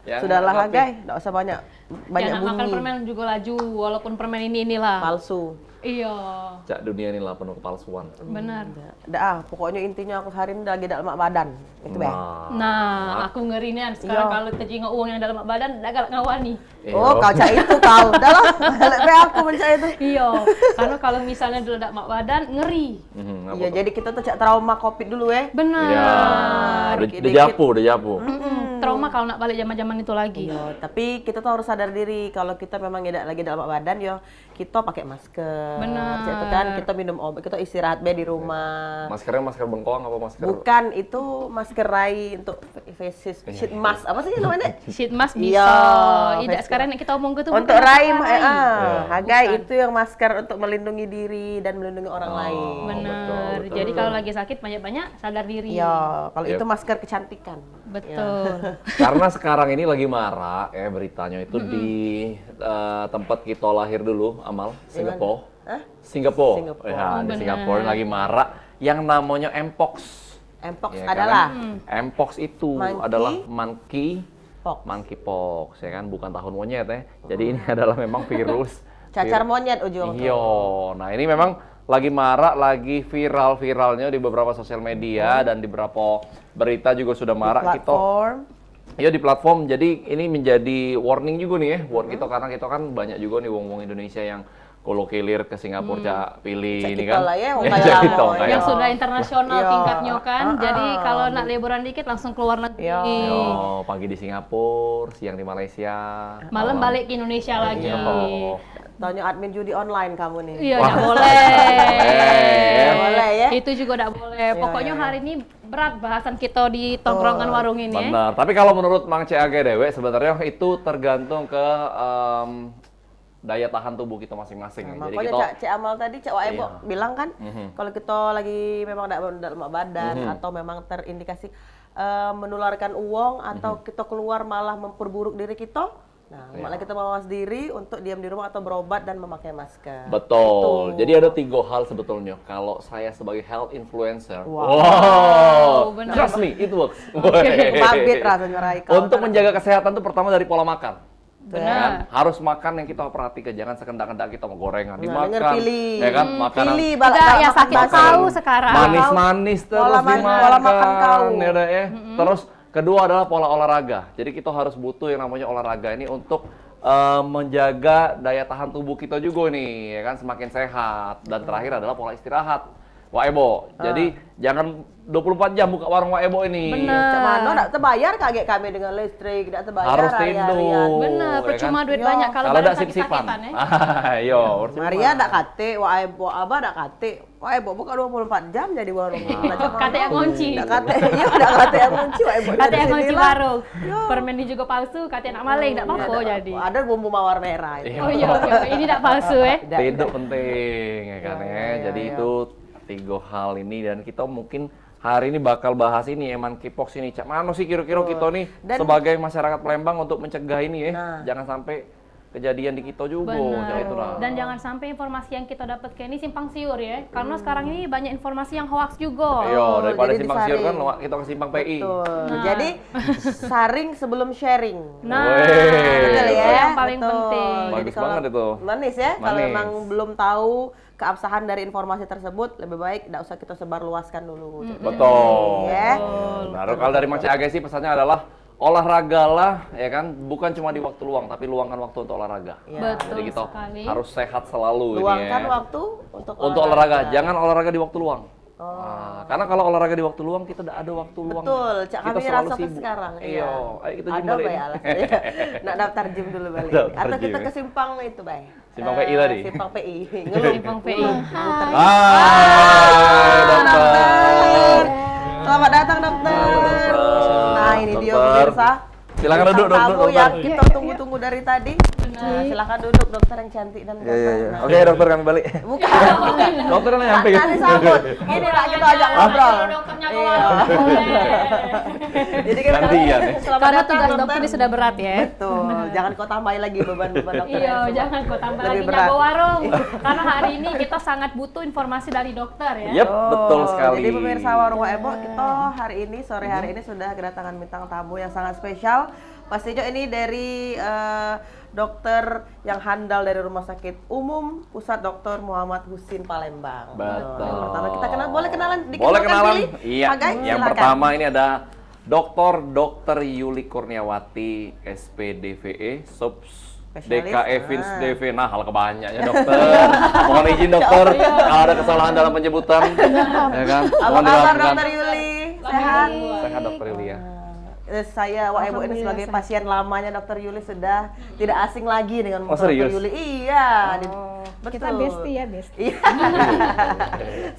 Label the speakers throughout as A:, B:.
A: Ya,
B: Sudahlah
A: nggak
B: guys, nggak usah banyak
C: Jangan
B: bunyi.
C: makan permen juga laju, walaupun permen ini-inilah.
B: Palsu.
C: Iya,
A: Cak, dunia ini lah penuh kepalsuan.
C: benar.
B: Pokoknya intinya aku hari ini lagi dalam badan. Itu Beh.
C: Nah, aku ngeri nih sekarang kalau terjenguk uang yang dalam badan, dah galak ngawani.
B: Oh, kau cak itu kau. Dah lah, aku mencak itu.
C: Iya, karena kalau misalnya dulu dak mak badan, ngeri.
B: Iya, jadi kita tuh cak trauma COVID dulu
C: Benar.
A: Iya, udah japu.
C: Trauma kalau nak balik zaman-zaman itu lagi.
B: Iya, tapi kita tuh harus sadar diri kalau kita memang tidak lagi dalam badan, yo kita pakai masker.
C: Benar.
B: Itu kan kita minum obat, kita istirahat be di rumah.
A: Maskernya masker bengkoang apa masker?
B: Bukan, itu masker rai untuk face sheet mask. Apa sih namanya?
C: Sheet mask bisa.
B: Iya,
C: Tidak
B: face
C: sekarang yang kita omong itu
B: untuk
C: bukan
B: rai,
C: masker
B: Hagai
C: Bukan.
B: itu yang masker untuk melindungi diri dan melindungi orang lain.
C: Benar.
A: betul.
C: Jadi kalau lagi sakit banyak-banyak sadar diri.
B: Iya, kalau
A: Iya.
B: itu masker kecantikan.
C: Betul.
A: Karena sekarang ini lagi marak ya beritanya itu di tempat kita lahir dulu, Amal, Singapura.
B: Hah?
A: Singapura.
B: Singapura.
A: Ya, di
C: benar.
A: Singapura lagi marak yang namanya Mpox.
B: Mpox
A: Ya,
B: adalah
A: kan? Mpox itu
B: Monkey
A: adalah
B: pox.
A: monkeypox ya kan, bukan tahun monyet ya. Jadi ini adalah memang virus
B: Cacar monyet ujung tuh.
A: Iya, nah ini memang lagi marak, lagi viral-viralnya di beberapa sosial media dan di beberapa berita juga sudah marak.
B: Platform.
A: Iya di platform, jadi ini menjadi warning juga nih ya buat kita karena kita kan banyak juga nih wong-wong Indonesia yang kalau kilir ke Singapura Cak pilih
B: Cak
A: ini
B: kita
A: kan.
B: lah ya, wong
A: Cak
B: kaya
A: kita,
B: lama,
A: kaya.
C: Yang sudah internasional
B: Iya.
C: tingkatnya kan. Jadi kalau nak liburan dikit langsung keluar negeri.
B: Iya.
A: Yo, pagi di Singapura, siang di Malaysia,
C: Malam balik ke Indonesia lagi.
A: Iya.
B: Tanya admin judi online kamu nih.
C: Iya,
A: Wah.
C: nggak boleh.
B: Nggak boleh ya.
C: Itu juga nggak boleh. Pokoknya
B: iya.
C: hari ini berat bahasan kita di tongkrongan warung ini.
A: Benar. Tapi kalau menurut Mang CAG dewe sebenarnya itu tergantung ke daya tahan tubuh kita masing-masing.
B: Nah,
A: Jadi
B: makanya
A: kita
B: Cak Amal tadi, Cak Waebo
A: Iya.
B: bilang kan, kalau kita lagi memang dalam badan atau memang terindikasi menularkan uang atau kita keluar malah memperburuk diri kita, nah malah kita mawas diri untuk diam di rumah atau berobat dan memakai masker.
A: betul.
B: Itu.
A: Jadi ada 3 hal sebetulnya. Kalau saya sebagai health influencer,
C: benar.
A: trust me, it works.
B: Kebabit rasanya Rai. Kau
A: Untuk
B: kan-
A: menjaga kesehatan itu pertama dari pola makan.
C: Benar.
A: Ya kan? Harus makan yang kita perhatikan, jangan sekendak-kendak kita mau gorengan
B: Nah, denger
A: dimakan,
B: pilih.
A: ya kan? Makanan
B: Pilih
C: Tidak, yang sakit
B: makan
C: tahu
B: makan.
C: sekarang.
A: manis-manis terus
B: Pola
A: dimakan,
B: pola makan kau.
A: ya udah ya. Terus kedua adalah pola olahraga. Jadi kita harus butuh yang namanya olahraga ini untuk menjaga daya tahan tubuh kita juga nih, ya kan, semakin sehat. Dan terakhir adalah pola istirahat. Wak Ebo, jadi jangan 24 jam buka warung Wak Ebo ini.
B: Cak mana nak terbayar kaget kami dengan listrik, tidak terbayar
A: Harus
B: hari-harian.
A: tidur.
C: Benar,
A: ya
C: percuma
A: kan?
C: duit
B: Yo.
C: banyak kalau
A: Kalau
C: badan
A: ada sip-sipan.
C: sakit-sakitan ya.
A: Ayo, percuma.
B: Maria ndak kate, Waebo Abah ndak kate. Waebo buka 24 jam jadi warung.
C: Kate yang ngunci.
B: Ndak kate, iya ndak kate yang kunci Waebo.
C: Kate yang kunci warung. Permen ini juga palsu, kate nak maling, enggak apa-apa jadi.
B: Ada bumbu mawar merah itu.
C: Oh iya, oke. Ini enggak palsu ya.
A: Tidur penting, ya kan ya. Jadi
B: iya.
A: itu 3 hal ini dan kita mungkin hari ini bakal bahas ini monkeypox ini. Cak mana sih kira-kira kita nih
B: Dan-
A: sebagai masyarakat Palembang untuk mencegah ini ya.
B: Nah.
A: Jangan sampai kejadian di kita juga. Cak, itu lah.
C: Dan jangan sampai informasi yang kita dapat ini simpang siur ya. Karena sekarang ini banyak informasi yang hoax juga.
A: Iya, daripada
B: jadi
A: simpang siur kan
B: disaring.
A: kita ke simpang PI.
B: Betul. Jadi saring sebelum sharing.
C: Nah,
A: Weh.
B: Betul
C: itu
B: ya,
C: yang paling
B: betul.
C: penting.
A: Bagus
B: Jadi kalau
A: banget itu.
B: Manis ya, kalau
A: Manis.
B: memang belum tahu keabsahan dari informasi tersebut, lebih baik tidak usah kita sebar luaskan dulu.
A: Betul.
B: Ya.
A: Nah, kalau dari Mang CAG sih pesannya adalah olahragalah, ya kan, bukan cuma di waktu luang, tapi luangkan waktu untuk olahraga.
B: Ya.
C: Betul
A: Jadi kita
C: sekali.
A: harus sehat selalu
B: Luangkan
A: ini ya.
B: waktu
A: Untuk olahraga, jangan olahraga di waktu luang. Nah, karena kalau olahraga di waktu luang kita tidak ada waktu luang.
B: Betul, Cak
A: Kita
B: kami
A: selalu
B: rasa
A: sibuk.
B: sekarang.
A: Iya, ayo kita
B: Ada
A: jumpa
B: Bay
A: ini.
B: alasannya. Nak daftar gym dulu balik.
A: Daftar
B: Atau kita
A: gym,
B: ke
A: ya.
B: simpang itu, Bay.
A: Simpang PI tadi?
B: Simpang PI. Ngeluh.
C: Simpang PI.
A: Hai, dokter.
B: Selamat datang, dokter. Nah, ini dia
A: Dokter.
B: pemirsa.
A: Silakan duduk,
B: Bintang
A: dokter.
B: tamu yang kita tunggu-tunggu dari tadi. Nah, silakan duduk dokter yang cantik dan
A: Iya, iya, iya.
B: Nah,
A: Oke, dokter kami balik.
B: Bukan, bukan.
A: Dokter yang nyampe.
B: Nanti sambut. Ini lah kita ajak ngobrol.
C: Kalau dokternya
B: Iya. Jadi kan
A: Gantian ya.
B: selamat
C: Karena
B: datang,
C: tugas dokter ini sudah berat ya.
B: Betul. Jangan kau tambahin lagi beban-beban dokter.
C: Iya,
B: yang
C: jangan kok tambah
B: lebih
C: lagi
B: berat.
C: nyawa warung. Karena hari ini kita sangat butuh informasi dari dokter ya.
A: Yep, betul sekali.
B: Jadi pemirsa Warung Ebo, kita hari ini sore hari ini sudah kedatangan bintang tamu yang sangat spesial. Pastinya ini dari dokter yang handal dari Rumah Sakit Umum Pusat Dr. Muhammad Husin Palembang.
A: Betul.
B: Yang pertama kita kenal, boleh kenalan?
A: Boleh kenalan?
B: Pilih?
A: Iya.
B: Agai,
A: Yang
B: silakan.
A: pertama ini ada Dr. Yuli Kurniawati, SPDVE, Subs
B: Spesialis.
A: DKE Vins DV. Nah, hal kebanyaknya dokter. Mohon izin dokter, kalau ada kesalahan dalam penyebutan, ya kan?
B: Apa
A: Mohon
B: kabar
A: dimaafkan.
B: Dokter Yuli? Sehat?
A: Sehat dokter Yuli ya.
B: Saya Wak Ebo ini sebagai pasien lamanya Dokter Yuli sudah tidak asing lagi dengan
A: Oh,
B: Dokter
A: serius?
B: Yuli. Iya, betul.
D: Kita bestie ya, bestie.
B: Iya.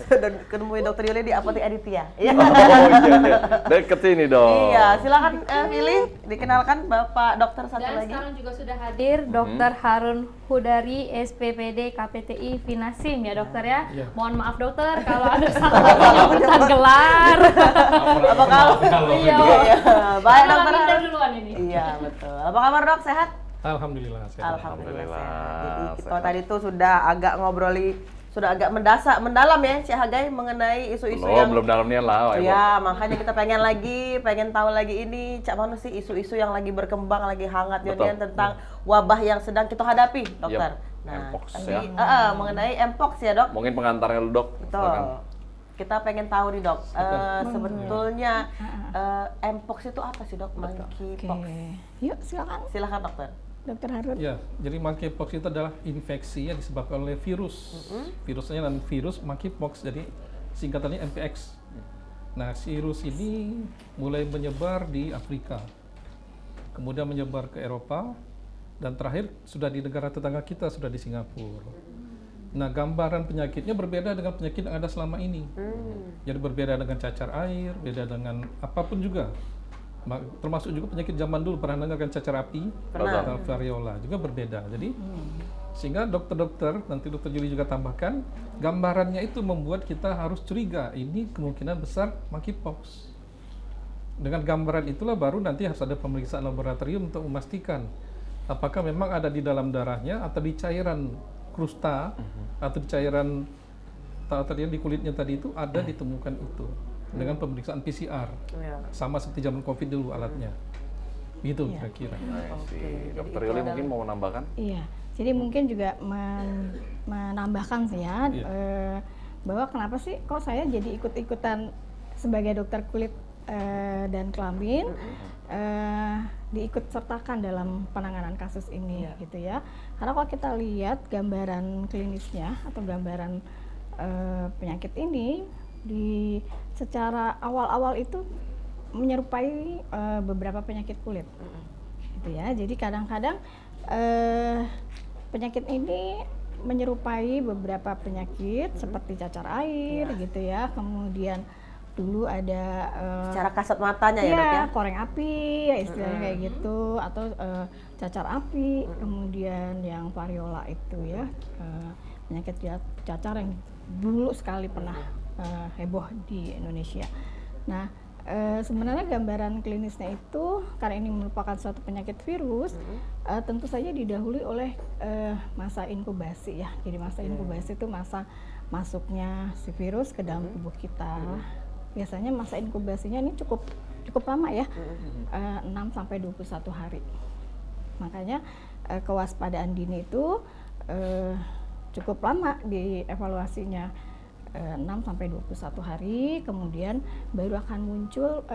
B: Sudah ketemu Dokter Yuli di Apotek Aditya. Iya.
A: Oh iya, iya. Deket sini dong.
B: Iya, silakan pilih dikenalkan Bapak Dokter satu
C: Dan
B: lagi.
C: sekarang juga sudah hadir Dr. Harun Hudari, SPPD KPTI Finasim ya dokter ya. Mohon maaf dokter kalau ada salah penyebutan gelar.
B: Apa kabar?
C: Iya.
B: Baik
C: Karena
B: Dokter
C: minder
B: Harun.
C: duluan ini.
B: Iya, betul. Apa kabar Dok? Sehat?
D: Alhamdulillah sehat.
B: Alhamdulillah
A: Alhamdulillah,
B: sehat. Jadi kita
A: sehat.
B: tadi tuh sudah agak sudah agak mendalam ya Cik Hagai mengenai isu-isu yang
A: Belum dalamnya lah. Wak Ebo.
B: ya, makanya kita pengen tahu lagi ini Cak mana sih isu-isu yang lagi berkembang, lagi hangat
A: Betul.
B: Jodian tentang wabah yang sedang kita hadapi, dokter.
A: Yep.
B: Nah,
A: Mpox,
B: tadi,
A: ya.
B: mengenai Mpox ya, Dok.
A: Mungkin pengantarnya dulu dok.
B: Betul.
A: Silakan.
B: Kita pengen tahu nih, Dok. Sebetulnya Mpox itu apa sih, Dok? Monkeypox.
D: Yuk silakan
B: Silakan, dokter.
D: Dokter Harun.
E: Ya, jadi monkeypox itu adalah infeksi yang disebabkan oleh virus. Virusnya dan virus monkeypox, jadi singkatannya MPX. Nah, virus ini mulai menyebar di Afrika, kemudian menyebar ke Eropa, dan terakhir sudah di negara tetangga kita, sudah di Singapura. Nah, gambaran penyakitnya berbeda dengan penyakit yang ada selama ini. Jadi berbeda dengan cacar air, beda dengan apapun juga. Termasuk juga penyakit zaman dulu, pernah dengarkan cacar api,
B: Pernah.
E: atau variola, juga berbeda. Jadi sehingga dokter-dokter, nanti dokter Juli juga tambahkan, gambarannya itu membuat kita harus curiga, ini kemungkinan besar monkeypox. Dengan gambaran itulah baru nanti harus ada pemeriksaan laboratorium untuk memastikan apakah memang ada di dalam darahnya atau di cairan krusta atau di cairan tadi di kulitnya tadi itu ada ditemukan itu dengan pemeriksaan PCR.
B: Iya.
E: Sama seperti zaman COVID dulu alatnya. Gitu kira-kira.
A: Si dokter Yuli mungkin mau menambahkan?
D: Iya. Jadi mungkin juga menambahkan sih ya, bahwa kenapa sih kok saya jadi ikut-ikutan sebagai dokter kulit dan kelamin diikut sertakan dalam penanganan kasus ini gitu ya. Karena kalau kita lihat gambaran klinisnya atau gambaran penyakit ini di secara awal-awal itu menyerupai beberapa penyakit kulit gitu ya. Jadi kadang-kadang penyakit ini menyerupai beberapa penyakit seperti cacar air gitu ya. Kemudian dulu ada
B: Cara kasat matanya ya, Dok ya.
D: koreng api ya istilahnya kayak gitu, atau cacar api, kemudian yang variola itu ya, penyakit cacar yang dulu sekali pernah heboh di Indonesia. Nah, sebenarnya gambaran klinisnya itu karena ini merupakan suatu penyakit virus, tentu saja didahului oleh masa inkubasi ya. Jadi masa inkubasi itu masa masuknya si virus ke dalam tubuh kita. Biasanya masa inkubasinya ini cukup lama ya, 6 sampai 21 hari. Makanya kewaspadaan dini itu cukup lama di evaluasinya, 6 sampai 21 hari, kemudian baru akan muncul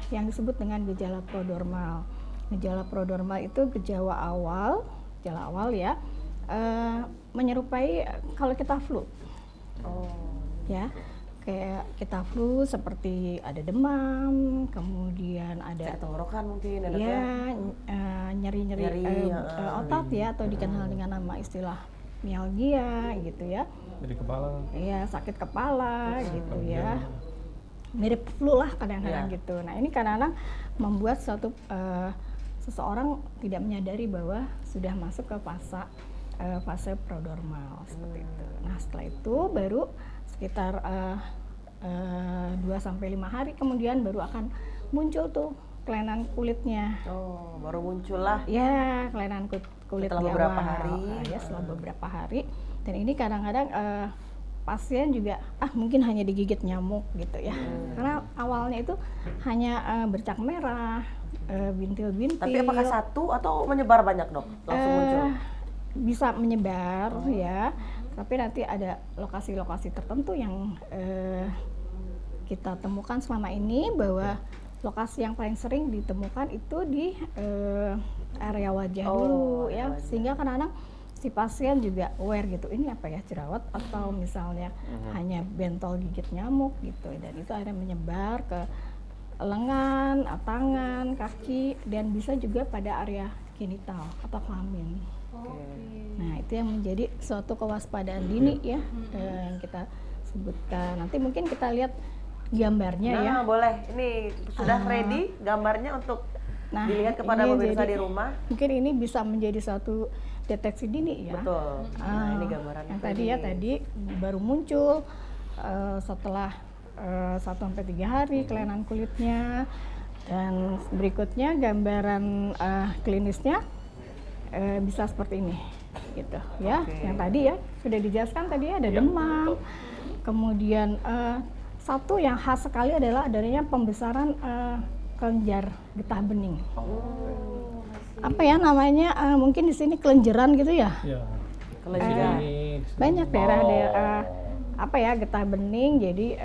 D: yang disebut dengan gejala prodromal. Gejala prodromal itu gejala awal ya, menyerupai kalau kita flu. Ya. Kayak kita flu seperti ada demam, kemudian ada
B: Tenggorokan mungkin, Dok ya.
D: ya nyeri-nyeri otot ya, atau dikenal dengan nama istilah mialgia gitu ya.
E: Dari kepala.
D: Iya, sakit kepala gitu ya. Mirip flu lah kadang-kadang gitu. Nah, ini kadang-kadang membuat seseorang tidak menyadari bahwa sudah masuk ke fase prodromal seperti itu. Nah setelah itu baru sekitar 2-5 hari kemudian baru akan muncul tuh kelainan kulitnya.
B: Oh, baru muncul lah.
D: Ya, kelainan kulit
B: Setelah
D: di
B: beberapa
D: awal.
B: hari.
D: Ya, setelah beberapa hari. Dan ini kadang-kadang pasien juga mungkin hanya digigit nyamuk gitu ya. Karena awalnya itu hanya bercak merah, bintil-bintil.
B: Tapi apakah satu atau menyebar banyak, Dok? Langsung muncul.
D: Bisa menyebar ya. Tapi nanti ada lokasi-lokasi tertentu yang kita temukan selama ini, bahwa lokasi yang paling sering ditemukan itu di area wajah dulu ya, sehingga kadang-kadang si pasien juga aware gitu, ini apa ya, jerawat atau misalnya hanya bentol gigit nyamuk gitu, dan itu akhirnya menyebar ke lengan, tangan, kaki, dan bisa juga pada area genital atau kelamin. Nah itu yang menjadi suatu kewaspadaan dini ya, yang kita sebutkan. Nanti mungkin kita lihat gambarnya ya.
B: Nah, boleh. Ini sudah ready gambarnya untuk dilihat kepada
D: ini
B: pemirsa
D: jadi-
B: di rumah.
D: Mungkin ini bisa menjadi suatu deteksi dini ya.
B: Betul. Nah, ini gambaran
D: Yang tadi baru muncul setelah 1-3 hari kelainan kulitnya, dan berikutnya gambaran klinisnya bisa seperti ini gitu ya. Yang tadi ya sudah dijelaskan tadi, ada demam, kemudian satu yang khas sekali adalah adanya pembesaran kelenjar getah bening. Apa ya namanya? Mungkin di sini kelenjeran gitu ya.
E: Ya.
B: Kelenjar.
D: Banyak daerah-daerah apa ya, getah bening. Jadi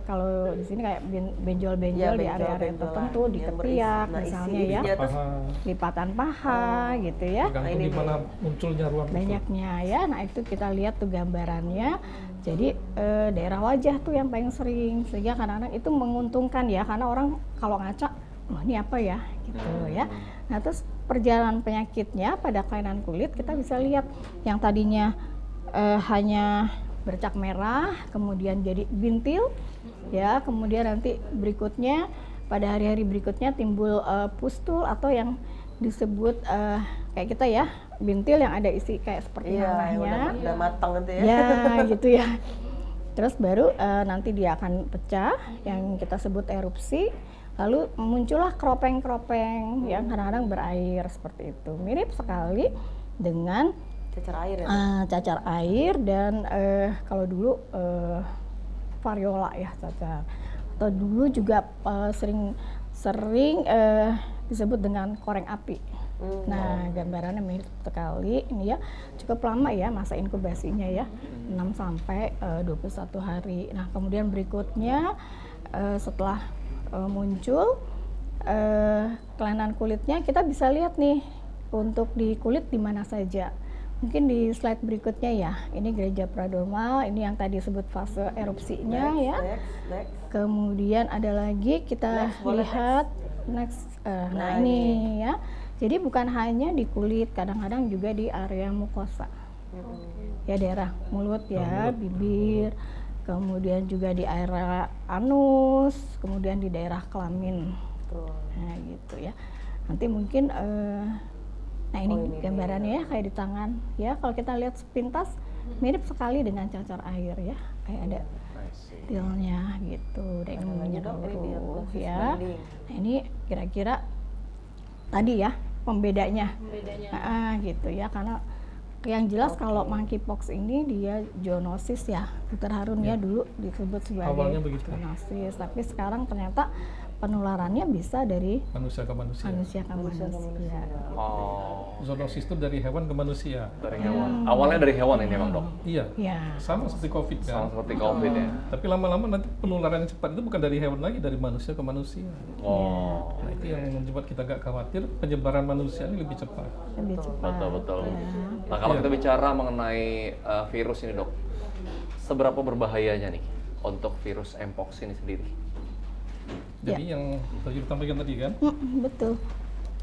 D: kalau di sini kayak benjol-benjol di area-area tertentu, di
B: yang
D: ketiak
B: berisi-
D: misalnya
B: isi-
D: ya,
B: isinya tuh
E: Paha,
D: lipatan paha gitu ya.
E: tergantung
B: ini
E: di mana munculnya ruang itu.
D: Banyaknya ya. Nah itu kita lihat tuh gambarannya. Jadi daerah wajah tuh yang paling sering, sehingga kadang-kadang itu menguntungkan ya, karena orang kalau ngaca, wah ini apa ya gitu ya. Nah terus perjalanan penyakitnya pada kelainan kulit kita bisa lihat yang tadinya hanya bercak merah, kemudian jadi bintil ya, kemudian nanti berikutnya pada hari-hari berikutnya timbul pustul atau yang disebut kayak kita ya, bintil yang ada isi kayak seperti
B: Iya,
D: nanahnya.
B: udah matang gitu ya.
D: Ya gitu ya. Terus baru nanti dia akan pecah yang kita sebut erupsi, lalu muncullah kropeng-kropeng yang kadang-kadang berair seperti itu. Mirip sekali dengan
B: Cecer air ya.
D: cacar air, dan kalau dulu variola ya cacar, atau dulu juga sering disebut dengan koreng api. Nah gambarannya mirip sekali ini ya, cukup lama ya masa inkubasinya ya, 6-21 hari. Nah kemudian berikutnya setelah muncul kelainan kulitnya, kita bisa lihat nih untuk di kulit di mana saja. Mungkin di slide berikutnya ya, ini gereja prodromal, ini yang tadi disebut fase erupsinya ya.
B: Next.
D: Kemudian ada lagi kita
B: Next, boleh
D: lihat next. Nah ini ya, jadi bukan hanya di kulit, kadang-kadang juga di area mukosa. Ya daerah mulut ya, bibir, kemudian juga di area anus, kemudian di daerah kelamin.
B: Betul.
D: Nah gitu ya. Nanti mungkin nah ini gambarannya ya, kayak di tangan ya, kalau kita lihat sepintas mirip sekali dengan cacar air ya, kayak ada tilnya gitu, dan ini menyeluruh ya. Nah ini kira-kira tadi ya pembedanya. Gitu ya, karena yang jelas kalau monkeypox ini dia zoonosis ya, Dr. Harun ya, dulu disebut sebagai
E: Awalnya begitu.
D: zoonosis, tapi sekarang ternyata penularannya bisa dari
E: Manusia ke manusia.
D: manusia ke manusia.
A: Oh,
E: Zoonosis itu dari hewan ke manusia.
A: dari hewan. Awalnya dari hewan ini emang, Dok.
E: Iya.
D: Ya.
E: Sama seperti COVID kan.
A: Sama seperti COVID ya.
E: Tapi lama-lama nanti penularan yang cepat itu bukan dari hewan lagi, dari manusia ke manusia.
A: Oh,
E: Nah itu yang membuat kita agak khawatir, penyebaran manusia ini lebih cepat.
D: Lebih cepat.
A: betul. Nah, kalau kita bicara mengenai virus ini, Dok, seberapa berbahayanya nih untuk virus mpox ini sendiri?
E: Jadi yang tadi ditampilkan tadi kan,
D: Betul.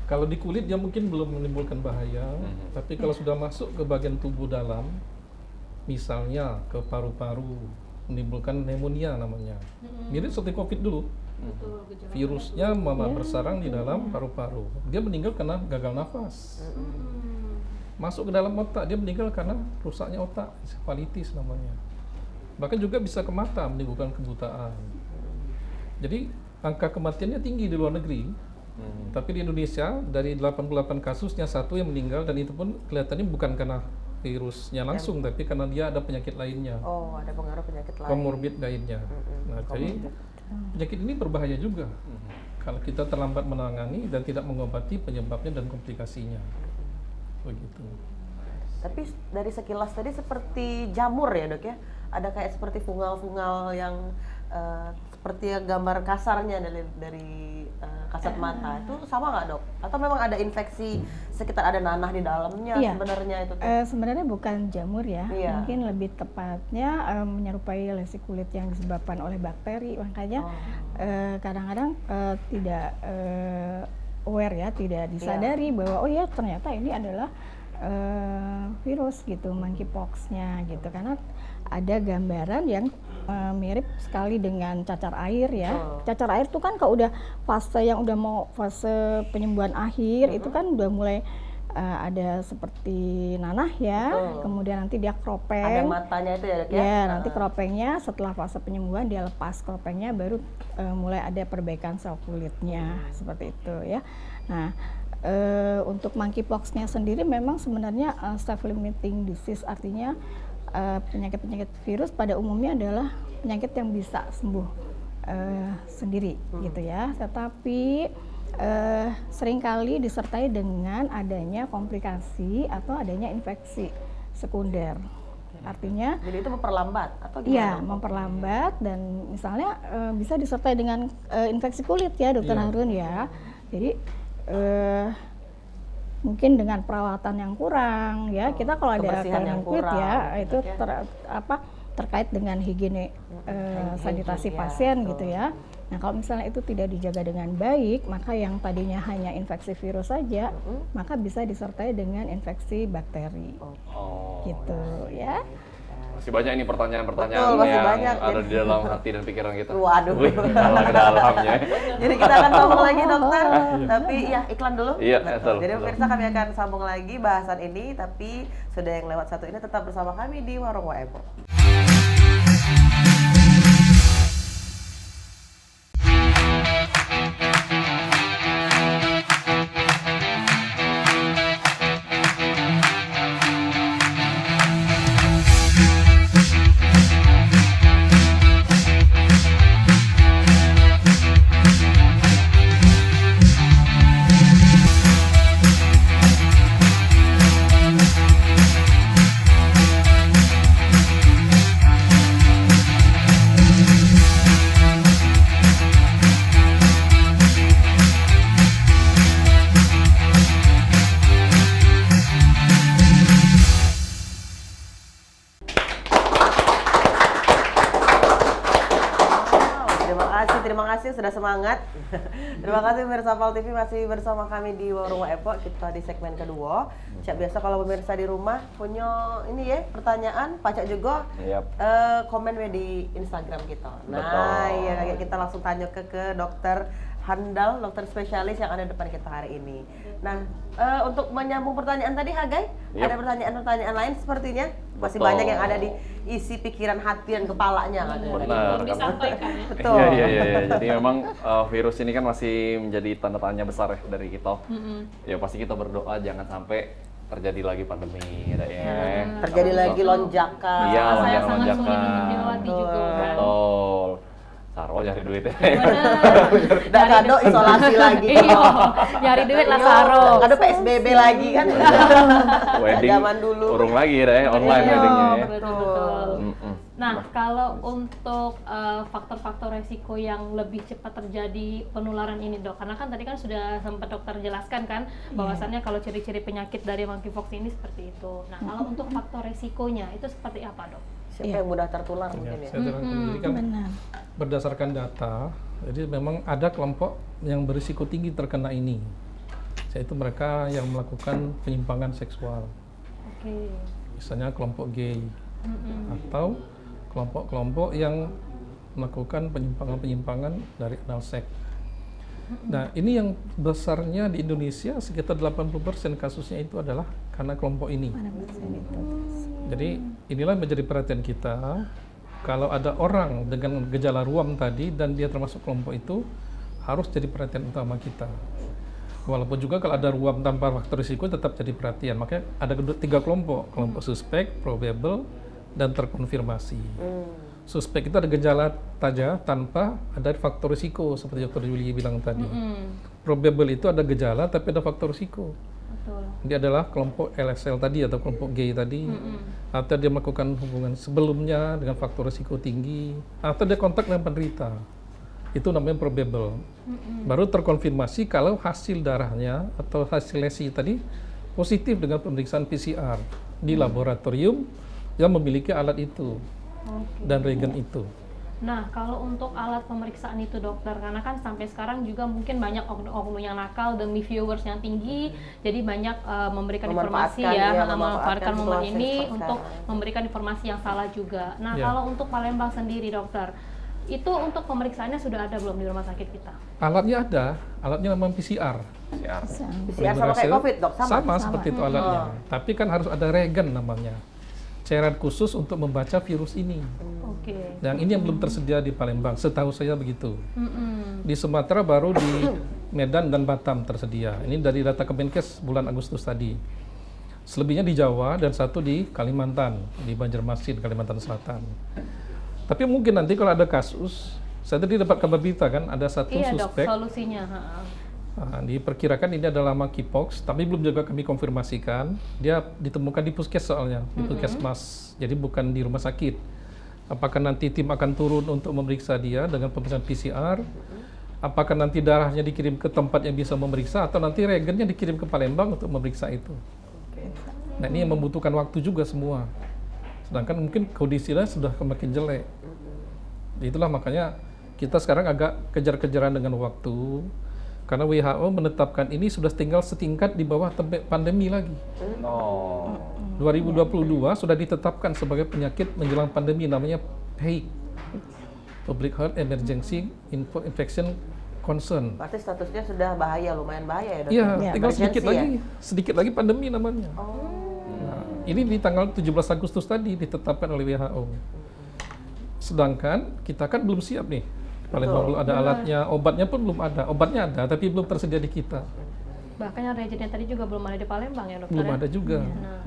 E: kalau di kulit dia mungkin belum menimbulkan bahaya, tapi kalau sudah masuk ke bagian tubuh dalam, misalnya ke paru-paru, menimbulkan pneumonia namanya. Mirip seperti COVID dulu. Virusnya bersarang di dalam paru-paru. Dia meninggal karena gagal nafas. Masuk ke dalam otak, dia meninggal karena rusaknya otak, encephalitis namanya. Bahkan juga bisa ke mata, menimbulkan kebutaan. Jadi angka kematiannya tinggi di luar negeri. Tapi di Indonesia dari 88 kasusnya 1 yang meninggal, dan itu pun kelihatannya bukan karena virusnya langsung, tapi karena dia ada penyakit lainnya.
B: Oh, ada pengaruh penyakit lain.
E: Komorbid lainnya. Nah, jadi penyakit ini berbahaya juga kalau kita terlambat menangani dan tidak mengobati penyebabnya dan komplikasinya. Begitu.
B: Tapi dari sekilas tadi seperti jamur ya dok ya? Ada kayak seperti fungal-fungal yang seperti yang gambar kasarnya dari kasat mata. Itu sama nggak dok? Atau memang ada infeksi sekitar ada nanah di dalamnya sebenarnya itu?
D: Sebenarnya bukan jamur ya,
B: Iya.
D: mungkin lebih tepatnya menyerupai lesi kulit yang disebabkan oleh bakteri. Makanya kadang-kadang tidak aware ya, tidak disadari bahwa oh ya ternyata ini adalah virus gitu, monkeypox-nya gitu, karena ada gambaran yang mirip sekali dengan cacar air ya. Cacar air itu kan kalau udah fase yang udah mau fase penyembuhan akhir itu kan udah mulai ada seperti nanah ya, kemudian nanti dia kropeng.
B: Ada matanya itu ya dok ya?
D: Ya, nanti kropengnya setelah fase penyembuhan dia lepas kropengnya, baru mulai ada perbaikan sel kulitnya seperti itu ya. Nah, untuk monkeypox-nya sendiri memang sebenarnya self-limiting disease, artinya penyakit-penyakit virus pada umumnya adalah penyakit yang bisa sembuh sendiri gitu ya. Tetapi seringkali disertai dengan adanya komplikasi atau adanya infeksi sekunder. Artinya
B: Jadi itu memperlambat atau gimana?
D: iya, memperlambat, dan misalnya bisa disertai dengan infeksi kulit ya Dokter Harun ya. Jadi mungkin dengan perawatan yang kurang ya, kita kalau ada
B: Kebersihan yang
D: kelainan kulit
B: kurang,
D: ya itu
B: ya.
D: terkait dengan higiene sanitasi
B: ya,
D: pasien
B: betul.
D: gitu ya. Nah kalau misalnya itu tidak dijaga dengan baik, maka yang tadinya hanya infeksi virus saja, maka bisa disertai dengan infeksi bakteri
A: Oh.
D: gitu ya.
A: Masih banyak ini pertanyaan-pertanyaan
B: Betul, masih
A: yang
B: banyak.
A: ada di dalam hati dan pikiran kita.
B: Waduh.
A: Wih, dalam ke dalamnya.
B: Jadi kita akan sambung lagi dokter, tapi ya iklan dulu.
A: Iya,
B: Betul.
A: betul,
B: Jadi
A: betul.
B: pemirsa kami akan sambung lagi bahasan ini, tapi sudah yang lewat satu ini tetap bersama kami di Warung WMO. Terima kasih sudah semangat. Terima kasih pemirsa Pal TV masih bersama kami di Warung Epo. Kita di segmen kedua. Cak biasa kalau pemirsa di rumah punya ini ya pertanyaan, Pacak juga komen di Instagram kita. Nah,
A: Betul.
B: ya kita langsung tanya ke Dokter Handal, dokter spesialis yang ada depan kita hari ini. Nah, untuk menyambung pertanyaan tadi Hagai, ada pertanyaan-pertanyaan lain sepertinya masih
A: Betul.
B: banyak yang ada di isi pikiran, hati dan kepalanya.
A: Benar.
C: Belum disampaikan ya.
B: Betul.
A: Iya. Jadi memang virus ini kan masih menjadi tanda tanya besar ya dari kita. Ya pasti kita berdoa jangan sampai terjadi lagi pandemi ya.
B: Terjadi lagi lonjakan.
A: Iya,
C: Masa yang sangat
A: lonjakan.
C: sulit untuk dilewati juga kan.
A: Betul. Saro nyari duitnya.
B: Udah kado isolasi lagi.
C: Iya, nyari duit lah Saro.
B: Kado PSBB lagi kan.
A: Wedding
B: Zaman dulu.
A: urung lagi deh online
C: Iya,
A: weddingnya ya.
C: betul.
A: Mm-mm.
C: Nah, kalau untuk faktor-faktor resiko yang lebih cepat terjadi penularan ini dok, karena kan tadi kan sudah sempat dokter jelaskan kan bahwasannya kalau ciri-ciri penyakit dari monkeypox ini seperti itu. Nah, kalau untuk faktor resikonya itu seperti apa dok?
B: Siapa yang mudah tertular mungkin ya?
E: Saya terangkan. Jadi kan
D: Benar.
E: berdasarkan data, jadi memang ada kelompok yang berisiko tinggi terkena ini, yaitu mereka yang melakukan penyimpangan seksual,
C: Oke.
E: misalnya kelompok gay atau kelompok-kelompok yang melakukan penyimpangan-penyimpangan dari analsek. Nah, ini yang besarnya di Indonesia sekitar 80% kasusnya itu adalah karena kelompok ini. Jadi inilah menjadi perhatian kita. Kalau ada orang dengan gejala ruam tadi dan dia termasuk kelompok itu, harus jadi perhatian utama kita. Walaupun juga kalau ada ruam tanpa faktor risiko tetap jadi perhatian. Makanya ada 3 kelompok, kelompok suspek, probable, dan terkonfirmasi. Suspek itu ada gejala saja tanpa ada faktor risiko seperti Dr. Yuli bilang tadi. Probable itu ada gejala tapi ada faktor risiko.
C: Betul.
E: Dia adalah kelompok LSL tadi atau kelompok G tadi, atau dia melakukan hubungan sebelumnya dengan faktor risiko tinggi, atau dia kontak dengan penderita. Itu namanya probable. Baru terkonfirmasi kalau hasil darahnya atau hasil lesi tadi positif dengan pemeriksaan PCR di laboratorium yang memiliki alat itu dan reagen itu.
C: Nah, kalau untuk alat pemeriksaan itu dokter, karena kan sampai sekarang juga mungkin banyak oknum yang nakal demi viewers yang tinggi, jadi banyak memberikan informasi memanfaatkan momen ini untuk memberikan informasi yang salah juga. Nah, kalau untuk Palembang sendiri dokter, itu untuk pemeriksaannya sudah ada belum di rumah sakit kita?
E: Alatnya ada, alatnya namanya PCR.
B: PCR sama kayak COVID dok?
E: Sama seperti itu alatnya, tapi kan harus ada reagen namanya. Cairan khusus untuk membaca virus ini. Yang ini yang belum tersedia di Palembang, setahu saya begitu. Di Sumatera baru di Medan dan Batam tersedia. Ini dari data Kemenkes bulan Agustus tadi. Selebihnya di Jawa dan satu di Kalimantan, di Banjarmasin, Kalimantan Selatan. Tapi mungkin nanti kalau ada kasus, saya tadi dapat kabar berita kan, ada satu suspek.
C: Iya dok, solusinya.
E: Nah, diperkirakan ini adalah monkeypox, tapi belum juga kami konfirmasikan. Dia ditemukan di puskes soalnya, di puskesmas, jadi bukan di rumah sakit. Apakah nanti tim akan turun untuk memeriksa dia dengan pemeriksaan PCR? Apakah nanti darahnya dikirim ke tempat yang bisa memeriksa, atau nanti reagennya dikirim ke Palembang untuk memeriksa itu? Nah, ini yang membutuhkan waktu juga semua. Sedangkan mungkin kondisinya sudah semakin jelek. Itulah makanya kita sekarang agak kejar-kejaran dengan waktu. Karena WHO menetapkan ini sudah tinggal setingkat di bawah pandemi lagi. 2022 sudah ditetapkan sebagai penyakit menjelang pandemi, namanya PHEIC, Public Health Emergency Infection Concern.
B: Berarti statusnya sudah bahaya, lumayan bahaya ya dok?
E: Iya, tinggal sedikit lagi pandemi namanya. Nah, ini di tanggal 17 Agustus tadi ditetapkan oleh WHO. Sedangkan kita kan belum siap nih. Palembang belum ada alatnya, obatnya pun belum ada. Obatnya ada, tapi belum tersedia di kita.
C: Bahkan yang reagennya tadi juga belum ada di Palembang ya dokter?
E: Belum ada juga.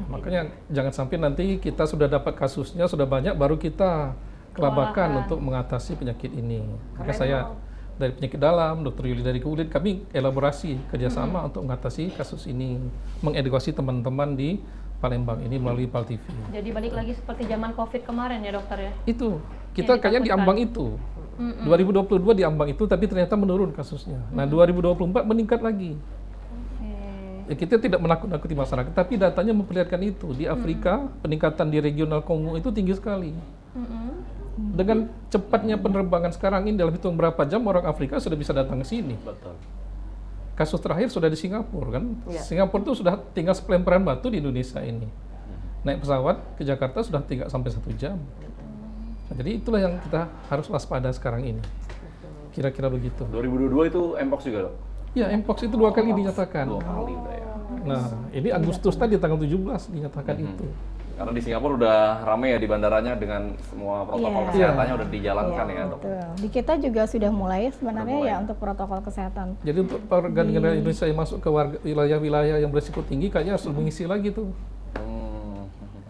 E: Makanya jangan sampai nanti kita sudah dapat kasusnya, sudah banyak, baru kita kelabakan untuk mengatasi penyakit ini. Maka saya dari penyakit dalam, Dr. Yuli dari kulit, kami elaborasi kerjasama untuk mengatasi kasus ini. Mengedukasi teman-teman di Palembang ini melalui PAL TV.
C: Jadi balik lagi seperti zaman COVID kemarin ya dokter ya?
E: Itu, kita kayaknya di ambang itu. 2022 di ambang itu, tapi ternyata menurun kasusnya. Nah, 2024 meningkat lagi. Ya, kita tidak menakut-nakuti masyarakat, tapi datanya memperlihatkan itu. Di Afrika, peningkatan di regional Kongo itu tinggi sekali. Dengan cepatnya penerbangan sekarang ini, dalam hitung berapa jam orang Afrika sudah bisa datang ke sini.
A: Betul.
E: Kasus terakhir sudah di Singapura kan. Singapura itu sudah tinggal sepelemparan batu di Indonesia ini. Naik pesawat ke Jakarta sudah 3 sampai 1 jam. Nah, jadi itulah yang kita harus waspada sekarang ini. Kira-kira begitu.
A: 2022 itu Mpox juga dok?
E: Ya, Mpox itu 2 kali dinyatakan.
A: 2 kali udah ya.
E: Nah, ini Agustus tadi tanggal 17 dinyatakan itu.
A: Karena di Singapura udah ramai ya di bandaranya dengan semua protokol kesehatannya udah dijalankan ya dok.
D: Betul. Di kita juga sudah mulai sebenarnya ya untuk protokol kesehatan.
E: Jadi untuk warga negara Indonesia yang masuk ke wilayah-wilayah yang berisiko tinggi kayaknya harus mengisi lagi tuh.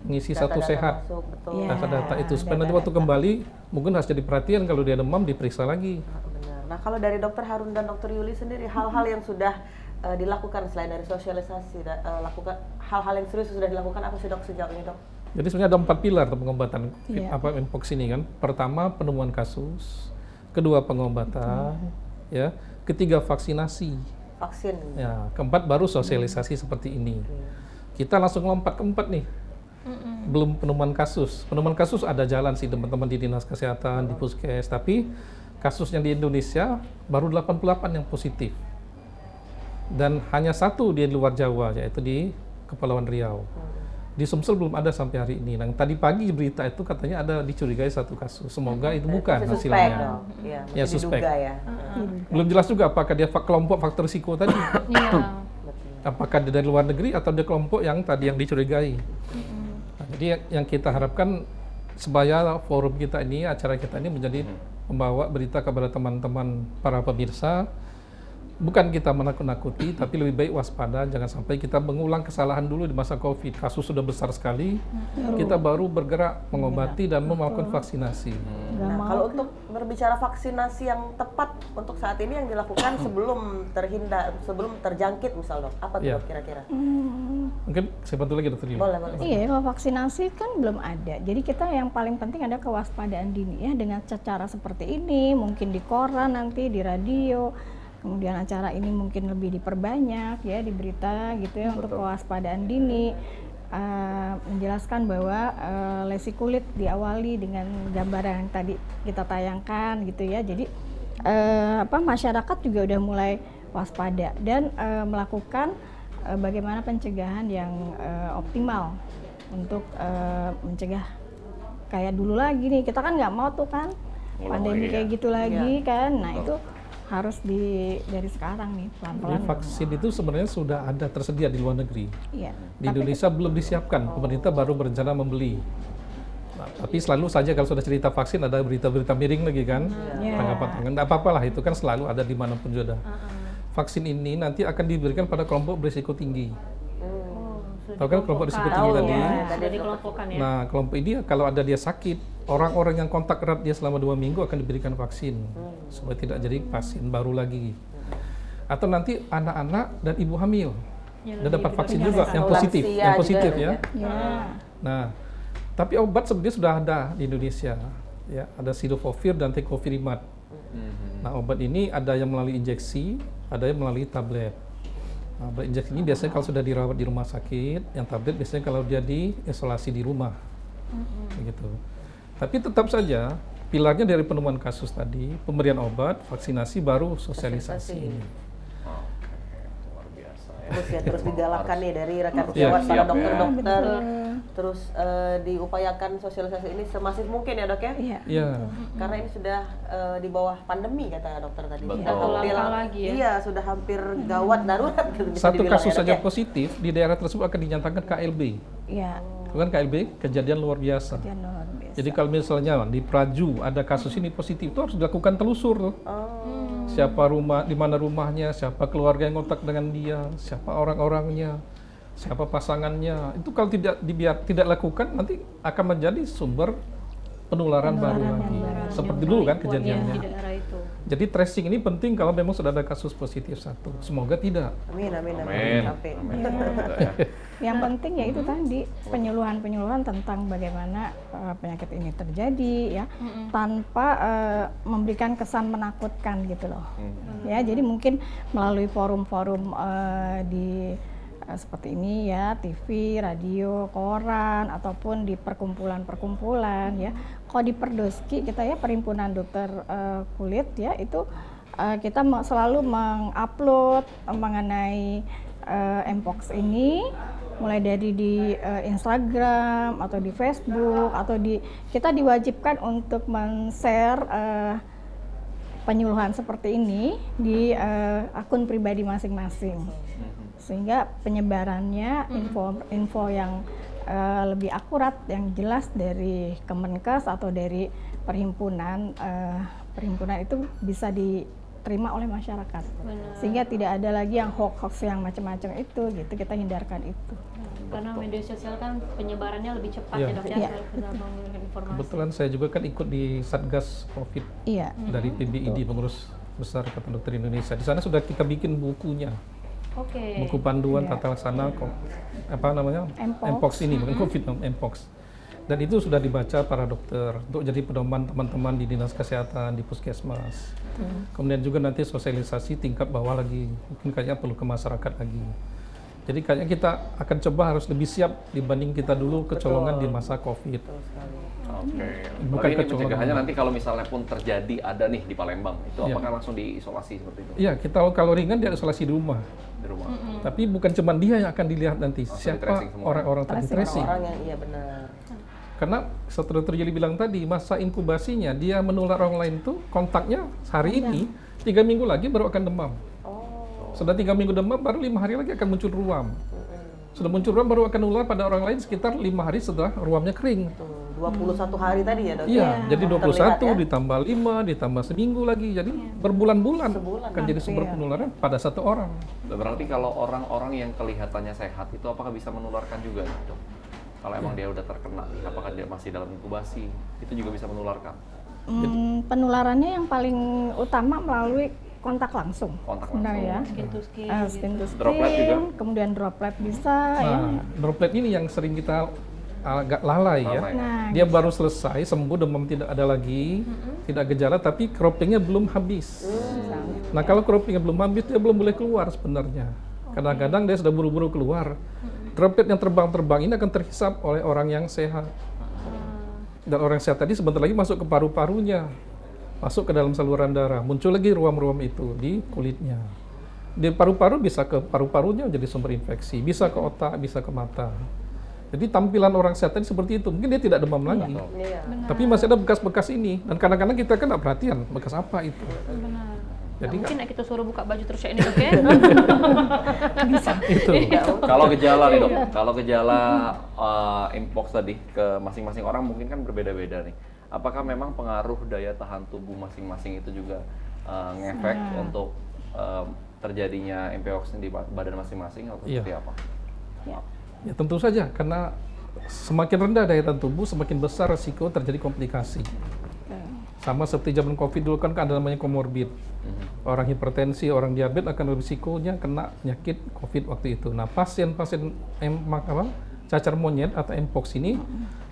E: Mengisi satu sehat. Data-data itu supaya nanti waktu kembali mungkin harus jadi perhatian kalau dia demam diperiksa lagi.
B: Benar. Nah, kalau dari Dokter Harun dan Dokter Yuli sendiri, hal-hal yang sudah dilakukan selain dari sosialisasi, lakukan hal-hal yang serius sudah dilakukan apa sih dok sejauh ini dok?
E: Jadi sebenarnya ada 4 pilar pengobatan Mpox ini kan. Pertama penemuan kasus, kedua pengobatan, ya, ketiga vaksinasi,
B: vaksin.
E: Ya, keempat baru sosialisasi seperti ini. Kita langsung lompat ke 4 nih. Belum penemuan kasus. Penemuan kasus ada jalan sih teman-teman di Dinas Kesehatan, di Puskes, tapi kasus yang di Indonesia baru 88 yang positif. Dan hanya 1 di luar Jawa, yaitu di Kepulauan Riau. Di Sumsel belum ada sampai hari ini. Nah, tadi pagi berita itu katanya ada dicurigai 1 kasus. Semoga itu bukan
B: Masih suspek
E: hasilnya.
B: dong. Iya,
E: Ya,
B: masih
E: suspek.
B: diduga ya.
E: Belum jelas juga apakah dia kelompok faktor risiko tadi.
C: Iya.
E: Apakah dia dari luar negeri atau dia kelompok yang tadi yang dicurigai. Nah, jadi yang kita harapkan supaya forum kita ini, acara kita ini menjadi membawa berita kepada teman-teman para pemirsa. Bukan kita menakut-nakuti, tapi lebih baik waspada, jangan sampai kita mengulang kesalahan dulu di masa COVID. Kasus sudah besar sekali, kita baru bergerak mengobati dan melakukan vaksinasi.
B: Nah, kalau untuk berbicara vaksinasi yang tepat untuk saat ini yang dilakukan sebelum terjangkit misal dok, apa tuh
E: Iya.
B: Dok, kira-kira?
E: Mungkin saya bantu lagi Dokter Yu.
B: Boleh.
D: Iya, kalau vaksinasi kan belum ada. Jadi kita yang paling penting ada kewaspadaan dini ya, dengan cara seperti ini, mungkin di koran nanti, di radio. Kemudian acara ini mungkin lebih diperbanyak ya di berita gitu ya, untuk kewaspadaan dini. Menjelaskan bahwa lesi kulit diawali dengan gambaran yang tadi kita tayangkan gitu ya. Jadi masyarakat juga udah mulai waspada dan melakukan bagaimana pencegahan yang optimal untuk mencegah kayak dulu lagi nih. Kita kan nggak mau tuh kan pandemi kayak gitu lagi kan. Nah itu harus dari sekarang nih pelan-pelan.
E: Vaksin itu sebenarnya sudah ada tersedia di luar negeri.
D: Iya.
E: Di Indonesia belum disiapkan, pemerintah baru berencana membeli. Nah, tapi selalu saja kalau sudah cerita vaksin ada berita-berita miring lagi kan, tanggapan tangan. Nggak apa-apa lah, itu kan selalu ada di manapun juga. Vaksin ini nanti akan diberikan pada kelompok berisiko tinggi. Tahu kan kelompok risiko tinggi tadi?
C: Sudah dikelompokkan ya.
E: Nah, kelompok ini kalau ada dia sakit, orang-orang yang kontak erat dia selama 2 minggu akan diberikan vaksin supaya tidak jadi pasien baru lagi. Atau nanti anak-anak dan ibu hamil dan dapat vaksin juga yang positif, yang positif ya. Nah, tapi obat sebenarnya sudah ada di Indonesia. Ya, ada Cidofovir dan Tecovirimat. Nah, obat ini ada yang melalui injeksi, ada yang melalui tablet. Nah, obat injeksi ini biasanya kalau sudah dirawat di rumah sakit, yang tablet biasanya kalau dia diisolasi di rumah. Begitu. Tapi tetap saja pilarnya dari penemuan kasus tadi, pemberian obat, vaksinasi, baru sosialisasi ini.
A: Luar biasa ya.
B: Terus digalakkan nih dari rekan
E: Iya,
B: sejawat para
A: siap ya.
B: dokter-dokter. Terus diupayakan sosialisasi ini semasif mungkin ya dok ya?
D: Iya.
E: Iya.
B: Karena ini sudah di bawah pandemi kata dokter tadi.
A: Betul.
B: Sudah hampir
C: Langkah lagi ya.
B: Iya, sudah hampir gawat darurat gitu bisa
E: Satu
B: dibilang
E: kasus
B: ya, Dok,
E: saja
B: ya?
E: positif di daerah tersebut akan dinyatakan KLB.
D: Iya.
E: Bukan KLB, kejadian luar biasa.
D: Jangan luar biasa.
E: Jadi kalau misalnya di Praju ada kasus ini positif, itu harus dilakukan telusur tuh. Siapa di mana rumahnya, siapa keluarga yang kontak dengan dia, siapa orang-orangnya, siapa pasangannya. Itu kalau tidak lakukan nanti akan menjadi sumber penularan baru lagi. Seperti dulu kan kejadiannya.
C: Di daerah itu.
E: Jadi tracing ini penting kalau memang sudah ada kasus positif satu. Semoga tidak.
B: Amin.
A: Amin.
B: Sampai.
D: Yang penting ya itu tadi penyuluhan tentang bagaimana penyakit ini terjadi ya, tanpa memberikan kesan menakutkan gitu loh. Ya, jadi mungkin melalui forum-forum di seperti ini ya, TV, radio, koran, ataupun di perkumpulan-perkumpulan ya. Kalau di Perdoski kita ya, Perhimpunan Dokter Kulit ya, itu kita selalu mengupload mengenai Mpox ini, mulai dari di Instagram atau di Facebook atau kita diwajibkan untuk men-share penyuluhan seperti ini di akun pribadi masing-masing, sehingga penyebarannya info yang lebih akurat, yang jelas dari Kemenkes atau dari perhimpunan itu bisa diterima oleh masyarakat.
C: Benar.
D: Sehingga tidak ada lagi yang hoax yang macam-macam itu gitu, kita hindarkan itu.
C: Karena media sosial kan penyebarannya lebih cepat
E: Iya.
C: ya dok ya,
D: Iya.
C: dalam memberikan informasi.
E: Kebetulan saya juga kan ikut di Satgas COVID
D: Iya.
E: dari PBID, Pengurus Besar Ikatan Dokter Indonesia. Di sana sudah kita bikin bukunya.
C: Oke.
E: Buku panduan tata laksana Mpox ini, bukan COVID, Mpox. Dan itu sudah dibaca para dokter untuk jadi pedoman teman-teman di dinas kesehatan, di puskesmas. Kemudian juga nanti sosialisasi tingkat bawah lagi, mungkin kayaknya perlu ke masyarakat lagi. Jadi kayaknya kita akan coba harus lebih siap dibanding kita dulu kecolongan di masa COVID.
B: Betul sekali.
A: Oke.
E: Bukan
A: Tapi ini
E: kecolongan.
A: pencegahannya nanti kalau misalnya pun terjadi ada nih di Palembang, itu
E: Iya.
A: apakah langsung diisolasi seperti itu
E: Iya, kita kalau ringan dia isolasi di rumah.
A: di rumah?
E: Tapi bukan cuma dia yang akan dilihat nanti,
A: Langsung
E: siapa
A: di-tracing semua.
E: orang-orang tracing.
B: Orang yang iya benar.
E: Karena setelah terjadi bilang tadi, masa inkubasinya dia menular orang lain tuh kontaknya hari ini, 3 minggu lagi baru akan demam.
B: Oh.
E: Sudah 3 minggu demam, baru 5 hari lagi akan muncul ruam. Sudah muncul ruam baru akan nular pada orang lain sekitar 5 hari setelah ruamnya kering.
B: Tuh, 21 hari tadi ya, Dok?
E: Iya, jadi 21
B: Terlihat, ya?
E: ditambah 5, ditambah seminggu lagi. Jadi berbulan-bulan
B: Sebulan.
E: akan jadi sumber penularan pada satu orang.
A: Berarti kalau orang-orang yang kelihatannya sehat itu apakah bisa menularkan juga, Dok? Kalau emang dia udah terkena, apakah dia masih dalam inkubasi, itu juga bisa menularkan?
D: Penularannya yang paling utama melalui kontak langsung.
A: Kontak
D: Sebenarnya ya.
C: Skin to skin.
D: Skin to
A: Droplet juga?
D: skin, kemudian droplet bisa ya.
E: Nah, droplet ini yang sering kita agak lalai ya.
A: Lalai.
D: Nah,
E: Dia baru selesai, sembuh, demam tidak ada lagi, tidak gejala, tapi croppingnya belum habis. Nah, kalau croppingnya belum habis, dia belum boleh keluar sebenarnya. Kadang-kadang dia sudah buru-buru keluar. Droplet yang terbang-terbang ini akan terhisap oleh orang yang sehat. Dan orang sehat tadi sebentar lagi masuk ke paru-parunya, masuk ke dalam saluran darah, muncul lagi ruam-ruam itu di kulitnya. Di paru-paru bisa ke paru-parunya jadi sumber infeksi, bisa ke otak, bisa ke mata. Jadi tampilan orang sehat tadi seperti itu. Mungkin dia tidak demam lagi,
B: Iya.
E: tapi masih ada bekas-bekas ini. Dan kadang-kadang kita kan nggak perhatian bekas apa itu.
C: Benar.
E: Jadi
C: Mungkin ya kita suruh buka baju terus ya ini, Dok ya.
E: itu.
A: Kalau gejala nih, Dok, kalau gejala mpox tadi ke masing-masing orang mungkin kan berbeda-beda nih. Apakah memang pengaruh daya tahan tubuh masing-masing itu juga ngefek untuk terjadinya mpox di badan masing-masing atau
E: Iya.
A: seperti apa?
E: Ya tentu saja, karena semakin rendah daya tahan tubuh, semakin besar resiko terjadi komplikasi. Sama seperti zaman COVID dulu kan ada namanya komorbid. Orang hipertensi, orang diabetes akan risikonya kena penyakit COVID waktu itu. Nah, pasien-pasien cacar monyet atau mpox ini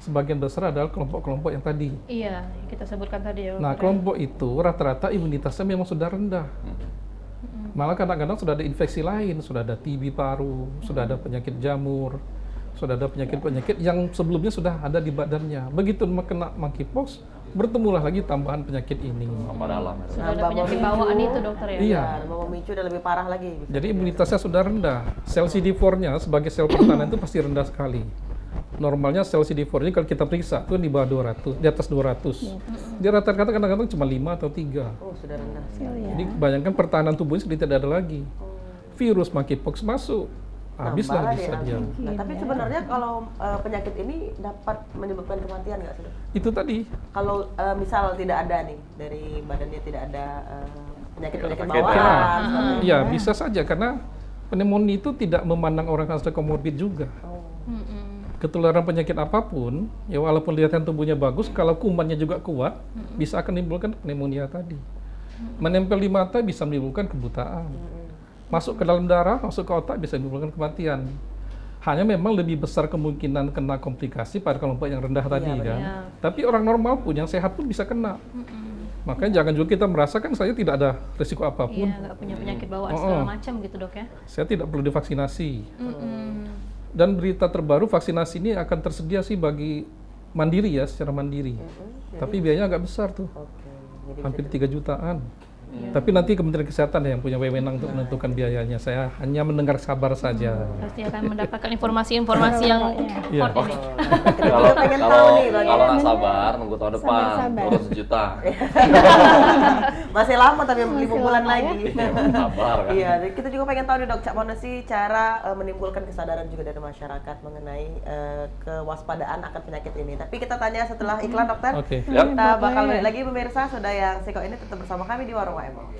E: sebagian besar adalah kelompok-kelompok yang tadi.
C: Iya, yang kita sebutkan tadi ya.
E: Nah,
C: Dokter, ya.
E: kelompok itu rata-rata imunitasnya memang sudah rendah. Malah kadang-kadang sudah ada infeksi lain, sudah ada TB paru, sudah ada penyakit jamur, sudah ada penyakit-penyakit yang sebelumnya sudah ada di badannya. Begitu kena monkeypox, bertemulah lagi tambahan penyakit ini.
A: Apa dalam?
C: Sudah ada penyakit bawaan itu, Dokter ya.
E: Iya.
B: Nah, mau memicu dan lebih parah lagi.
E: Jadi imunitasnya sudah rendah. Sel CD4-nya sebagai sel pertahanan itu pasti rendah sekali. Normalnya sel CD4 ini kalau kita periksa itu di bawah 200, di atas 200. Dia rata-rata kadang-kadang cuma 5 atau 3.
B: Oh, sudah rendah.
E: Jadi bayangkan pertahanan tubuhnya sudah tidak ada lagi. Virus monkeypox masuk, habislah
B: Nambah
E: bisa
B: lagi,
E: dia.
B: Nah, tapi sebenarnya kalau penyakit ini dapat menyebabkan kematian nggak sih, Dok?
E: Itu tadi.
B: Kalau misal tidak ada nih dari badannya tidak ada penyakit-penyakit
A: Penyakit,
B: bawaan.
E: Ya, bisa saja karena pneumonia itu tidak memandang orang yang sudah komorbid juga. Ketularan penyakit apapun, ya walaupun lihatan tubuhnya bagus, kalau kumannya juga kuat, bisa akan menimbulkan pneumonia tadi. Menempel di mata bisa menimbulkan kebutaan. Masuk ke dalam darah, masuk ke otak bisa menimbulkan kematian. Hanya memang lebih besar kemungkinan kena komplikasi pada kelompok yang rendah tadi kan.
C: Iya.
E: Tapi orang normal pun yang sehat pun bisa kena. Makanya jangan juga kita merasakan saya tidak ada risiko apapun.
C: Iya, nggak punya penyakit bawaan segala macam gitu, Dok ya.
E: Saya tidak perlu divaksinasi. Dan berita terbaru vaksinasi ini akan tersedia sih bagi mandiri ya, secara mandiri. Tapi biayanya agak besar tuh,
B: Oke. Jadi
E: hampir 3 jutaan. Tapi nanti Kementerian Kesehatan yang punya wewenang untuk menentukan biayanya. Saya hanya mendengar kabar saja.
C: Pasti akan mendapatkan informasi-informasi yang
E: Iya.
C: hot ini.
A: Kalau
B: pengen tahu nih, Bang.
A: kalau nggak sabar nunggu tahun depan
D: Sabar.
A: urus 1 juta.
B: masih lama tapi 5 bulan lagi.
A: Iya, sabar kan.
B: Iya, dan kita juga pengen tahu nih, Dok, mana sih cara menimbulkan kesadaran juga dari masyarakat mengenai kewaspadaan akan penyakit ini. Tapi kita tanya setelah iklan, Dokter.
E: Oke.
A: Yap.
B: Kita bakal balik lagi pemirsa, sudah yang Siko ini tetap bersama kami di Warung WMO.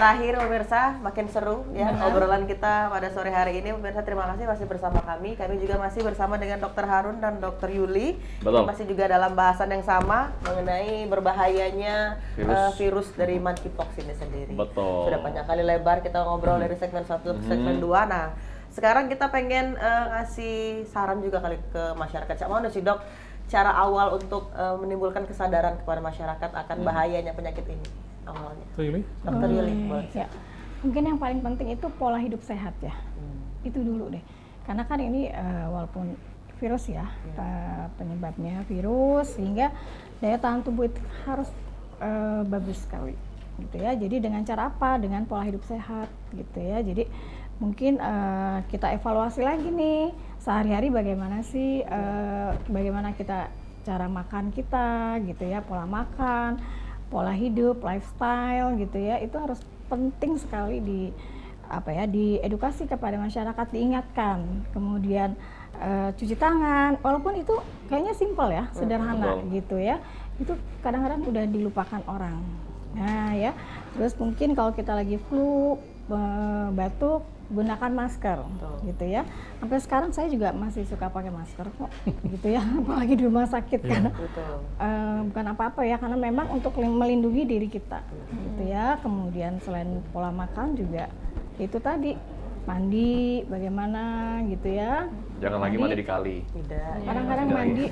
B: terakhir pemirsa, makin seru ya obrolan kita pada sore hari ini. Pemirsa terima kasih masih bersama kami. Kami juga masih bersama dengan Dr. Harun dan Dr. Yuli.
A: Betul.
B: Masih juga dalam bahasan yang sama mengenai berbahayanya virus dari monkeypox ini sendiri.
A: Betul.
B: Sudah banyak kali lebar kita ngobrol dari segmen 1 ke segmen 2. Nah, sekarang kita pengen ngasih saran juga kali ke masyarakat. Cak mana sih Dok, cara awal untuk menimbulkan kesadaran kepada masyarakat akan bahayanya penyakit ini awalnya?
E: Yuli?
B: Dokter Yuli, boleh.
D: Ya. Mungkin yang paling penting itu pola hidup sehat ya. Itu dulu deh. Karena kan ini walaupun virus ya, penyebabnya virus, sehingga daya tahan tubuh itu harus bagus sekali gitu ya. Jadi dengan cara apa? Dengan pola hidup sehat gitu ya. Jadi mungkin kita evaluasi lagi nih sehari-hari bagaimana sih, bagaimana kita cara makan kita gitu ya, pola makan, pola hidup, lifestyle gitu ya, itu harus penting sekali diedukasi kepada masyarakat, diingatkan. Kemudian cuci tangan, walaupun itu kayaknya simpel ya, sederhana gitu ya, itu kadang-kadang udah dilupakan orang. Nah ya, terus mungkin kalau kita lagi flu, batuk, gunakan masker gitu ya. Sampai sekarang saya juga masih suka pakai masker kok gitu ya, apalagi di rumah sakit karena bukan apa-apa ya, karena memang untuk melindungi diri kita gitu ya. Kemudian selain pola makan juga itu tadi, mandi bagaimana gitu ya.
A: Jangan lagi mandi di kali.
D: Kadang-kadang mandi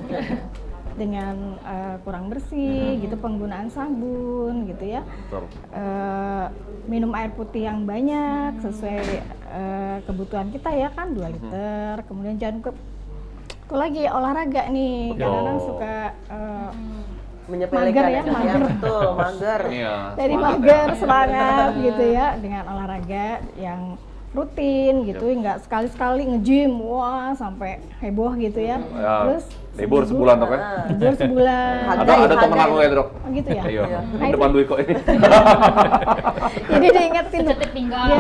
D: dengan kurang bersih gitu, penggunaan sabun gitu ya. Minum air putih yang banyak sesuai kebutuhan kita ya kan, 2 liter. Kemudian jangan lagi olahraga nih, kadang-kadang suka
B: Menyepelekan
D: mager ya, mager.
B: betul, mager.
A: Iya.
D: dari mager semangat gitu ya, dengan olahraga yang rutin gitu, nggak sekali-sekali nge-gym wah sampai heboh gitu ya. Terus
A: libur sebulan Dok ya.
D: libur sebulan.
A: Ada teman aku ya Dok.
D: Oh gitu ya.
A: Iya.
D: Nah, itu-
A: Depan duit kok ini.
D: Jadi diingetin tuh.
C: Cetit pinggang.
D: Ya.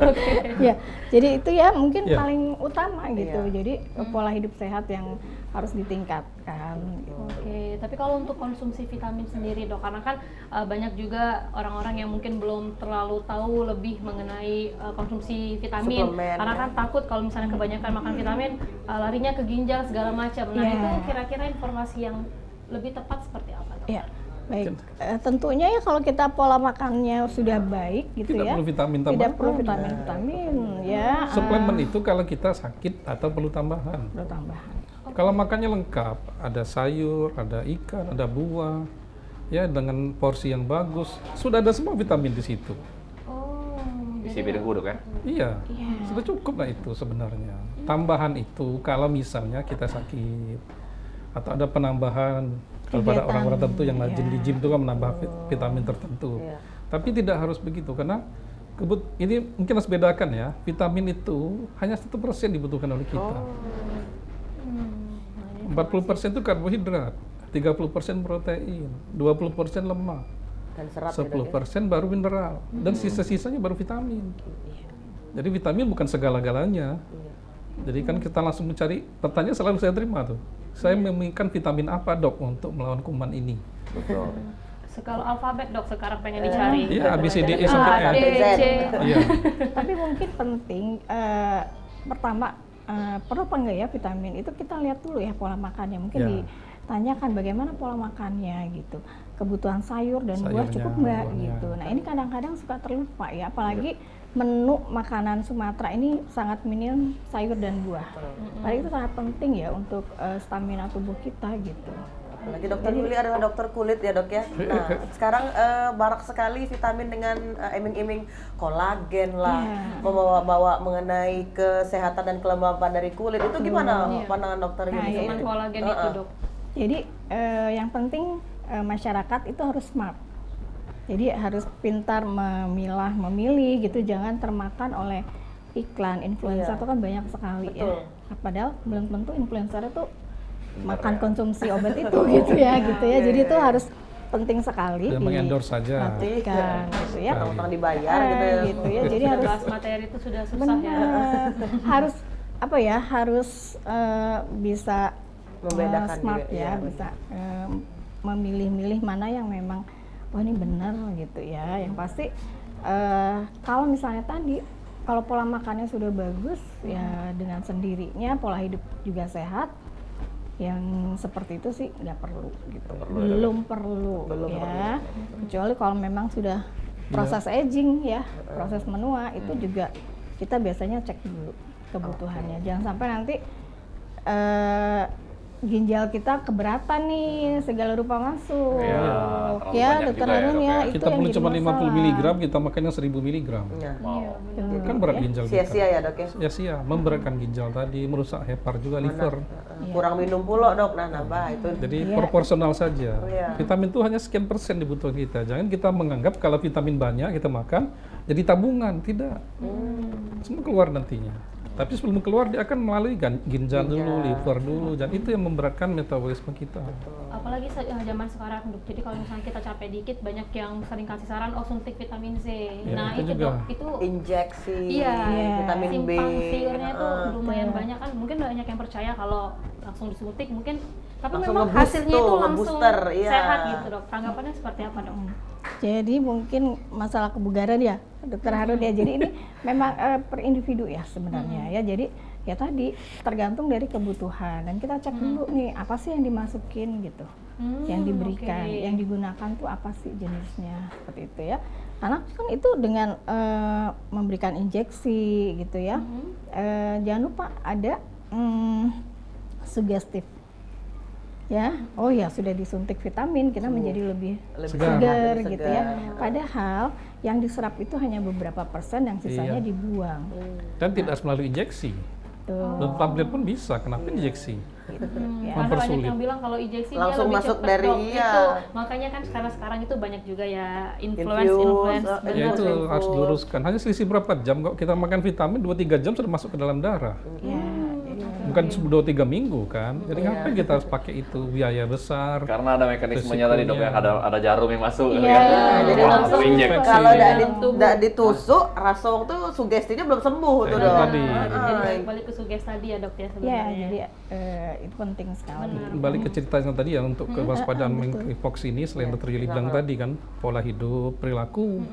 C: Oke.
D: Ya, jadi itu ya mungkin
E: Ya.
D: paling utama gitu.
B: Iya.
D: Jadi pola hidup sehat yang harus ditingkatkan. Gitu.
C: Oke, tapi kalau untuk konsumsi vitamin sendiri Dok, karena kan banyak juga orang-orang yang mungkin belum terlalu tahu lebih mengenai konsumsi vitamin.
B: Suplemen,
C: Karena
B: ya.
C: kan takut kalau misalnya kebanyakan makan vitamin, larinya ke ginjal segala macam. Nah
D: Iya.
C: itu kira-kira informasi yang lebih tepat seperti apa Dok?
D: Ya, baik. Tentunya ya kalau kita pola makannya sudah baik gitu
E: Tidak
D: ya.
E: perlu vitamin
D: Tidak
E: tambahan.
D: perlu vitamin ya.
E: Suplemen itu kalau kita sakit atau perlu tambahan.
D: Perlu tambahan.
E: Kalau makannya lengkap, ada sayur, ada ikan, ada buah, ya dengan porsi yang bagus, sudah ada semua vitamin di situ.
C: Oh,
A: Isi piring guduk ya.
E: Iya, sudah cukup lah itu sebenarnya. Tambahan itu kalau misalnya kita sakit atau ada penambahan, kalau pada
D: Kegiatan,
E: orang-orang tertentu yang rajin di
D: iya.
E: gym itu kan menambah vitamin tertentu.
B: Iya.
E: Tapi tidak harus begitu karena ini mungkin harus bedakan ya. Vitamin itu hanya 1% dibutuhkan oleh kita. 40% itu karbohidrat, 30% protein, 20% lemak,
B: Dan serat ya, Dok, ya.
E: 10% baru mineral, dan sisa-sisanya baru vitamin. Jadi vitamin bukan segala-galanya. Jadi kan kita langsung mencari, pertanyaan selalu saya terima tuh. Saya memiliki vitamin apa Dok untuk melawan kuman ini?
A: Betul.
C: Kalau alfabet Dok sekarang pengen dicari.
E: Iya, A, B, C, D, E
C: A,
E: sampai
C: D,
E: F.
C: C.
E: Iya.
D: Tapi mungkin penting pertama perlu apa enggak ya vitamin itu, kita lihat dulu ya pola makannya. Mungkin
E: Ya.
D: ditanyakan bagaimana pola makannya gitu, kebutuhan sayur dan buah
E: Sayurnya,
D: cukup enggak
E: buahnya.
D: gitu. Nah ini kadang-kadang suka terlupa ya, apalagi menu makanan Sumatera ini sangat minim sayur dan buah. Padahal itu sangat penting ya untuk stamina tubuh kita gitu.
B: Apalagi Dokter Yuli adalah dokter kulit ya Dok ya. Nah sekarang barak sekali vitamin dengan iming-iming kolagen lah, membawa-bawa mengenai kesehatan dan kelembapan dari kulit. Itu gimana pandangan Dokter
D: Nah,
B: Yuli?
D: ya
C: Cuman kolagen itu Dok.
D: Jadi yang penting masyarakat itu harus smart. Jadi harus pintar memilih gitu, jangan termakan oleh iklan influencer. Itu kan banyak sekali ya. Padahal belum tentu influencer itu makan konsumsi obat itu gitu ya. Jadi itu harus penting sekali
E: Dan mengendorse saja.
D: diperhatikan gitu ya.
B: Tentang dibayar gitu ya.
D: Gitu ya. Jadi harus
C: Bahas materi itu sudah susah ya.
D: benar, harus apa ya, harus bisa
B: Membedakan
D: smart
B: juga,
D: ya,
B: iya.
D: bisa memilih-milih mana yang memang wah ini benar gitu ya. Yang pasti kalau misalnya tadi kalau pola makannya sudah bagus ya dengan sendirinya pola hidup juga sehat, yang seperti itu sih nggak perlu gitu. Belum perlu ya. Kecuali kalau memang sudah proses aging ya, proses menua itu juga kita biasanya cek dulu kebutuhannya. Jangan sampai nanti ginjal kita keberatan nih, segala rupa masuk.
A: Iya, terlalu
D: Ya,
A: banyak
D: dokter
A: juga ya,
D: Harun
A: dok,
D: ya,
A: ya.
D: itu
E: Kita
D: yang
E: perlu
D: jadi
E: cuma 50
D: masalah.
E: mg, kita makannya 1000 mg.
B: Iya.
A: Wow.
E: Kan berat ginjal kita.
B: Sia-sia ya dok ya.
E: Sia-sia, memberatkan ginjal tadi, merusak hepar juga, liver.
B: Kurang minum pula dok, nah nambah itu.
E: Jadi proporsional saja.
B: Iya.
E: Vitamin itu hanya sekian persen dibutuhkan kita. Jangan kita menganggap kalau vitamin banyak kita makan jadi tabungan, tidak. Semua keluar nantinya. Tapi sebelum keluar dia akan melalui ginjal dulu, liver dulu, dan itu yang memberatkan metabolisme kita.
C: Apalagi zaman sekarang dok, jadi kalau misalnya kita capek dikit banyak yang sering kasih saran suntik vitamin C.
E: Ya,
C: Nah
E: itu
C: itu
E: juga.
C: dok, itu
B: Injeksi,
C: iya,
B: vitamin B.
C: simpang siurnya itu lumayan banyak kan. Mungkin banyak yang percaya kalau langsung disuntik mungkin, tapi
B: Langsung
C: memang
B: nge-boost
C: hasilnya
B: tuh,
C: itu langsung
B: nge-booster, iya.
C: sehat gitu dok. Tanggapannya seperti apa dok?
D: Jadi mungkin masalah kebugaran ya, dokter Harun ya. Jadi ini memang per individu ya sebenarnya ya. Jadi ya tadi tergantung dari kebutuhan dan kita cek dulu nih apa sih yang dimasukin gitu, yang diberikan,
C: oke.
D: yang digunakan tuh apa sih jenisnya seperti itu ya. Karena kan itu dengan memberikan injeksi gitu ya. Jangan lupa ada sugestif. Ya, oh ya sudah disuntik vitamin kita menjadi lebih segar gitu ya. Padahal yang diserap itu hanya beberapa persen, yang sisanya dibuang.
E: Dan tidak harus melalui injeksi.
D: Tuh.
E: Dan tablet pun bisa, kenapa injeksi?
D: Ya.
C: Karena banyak
E: Mempersulit.
C: yang bilang kalau injeksi
B: Langsung
C: dia lebih
B: masuk
C: cepat
B: dari,
C: dok.
B: iya.
C: Itu makanya kan sekarang itu banyak juga ya influence
B: Infuse,
E: Ya itu
B: Infus.
E: harus diluruskan. Hanya selisih berapa jam kok kita makan vitamin 2-3 jam sudah masuk ke dalam darah.
D: Ya, jadi
E: Bukan 2-3 minggu kan. Jadi ngapain kita harus pakai itu, biaya besar.
A: Karena ada mekanismenya tadi dok ya,
E: Resikonya.
A: ada jarum yang masuk gitu
D: Iya,
A: kan.
B: jadi
A: Wah,
B: langsung
A: injek.
B: kalau
C: Tubuh.
B: tidak ditusuk, rasong tuh sugestinya belum sembuh tuh
E: Itu
B: dok.
E: tadi.
C: Jadi balik ke suges tadi ya dok ya
D: ya
C: sebenarnya.
D: jadi itu penting sekali.
E: Kembali ke ceritanya tadi ya, untuk kewaspadaan monkeypox ini selain dokter Yuli bilang tadi kan, pola hidup, perilaku.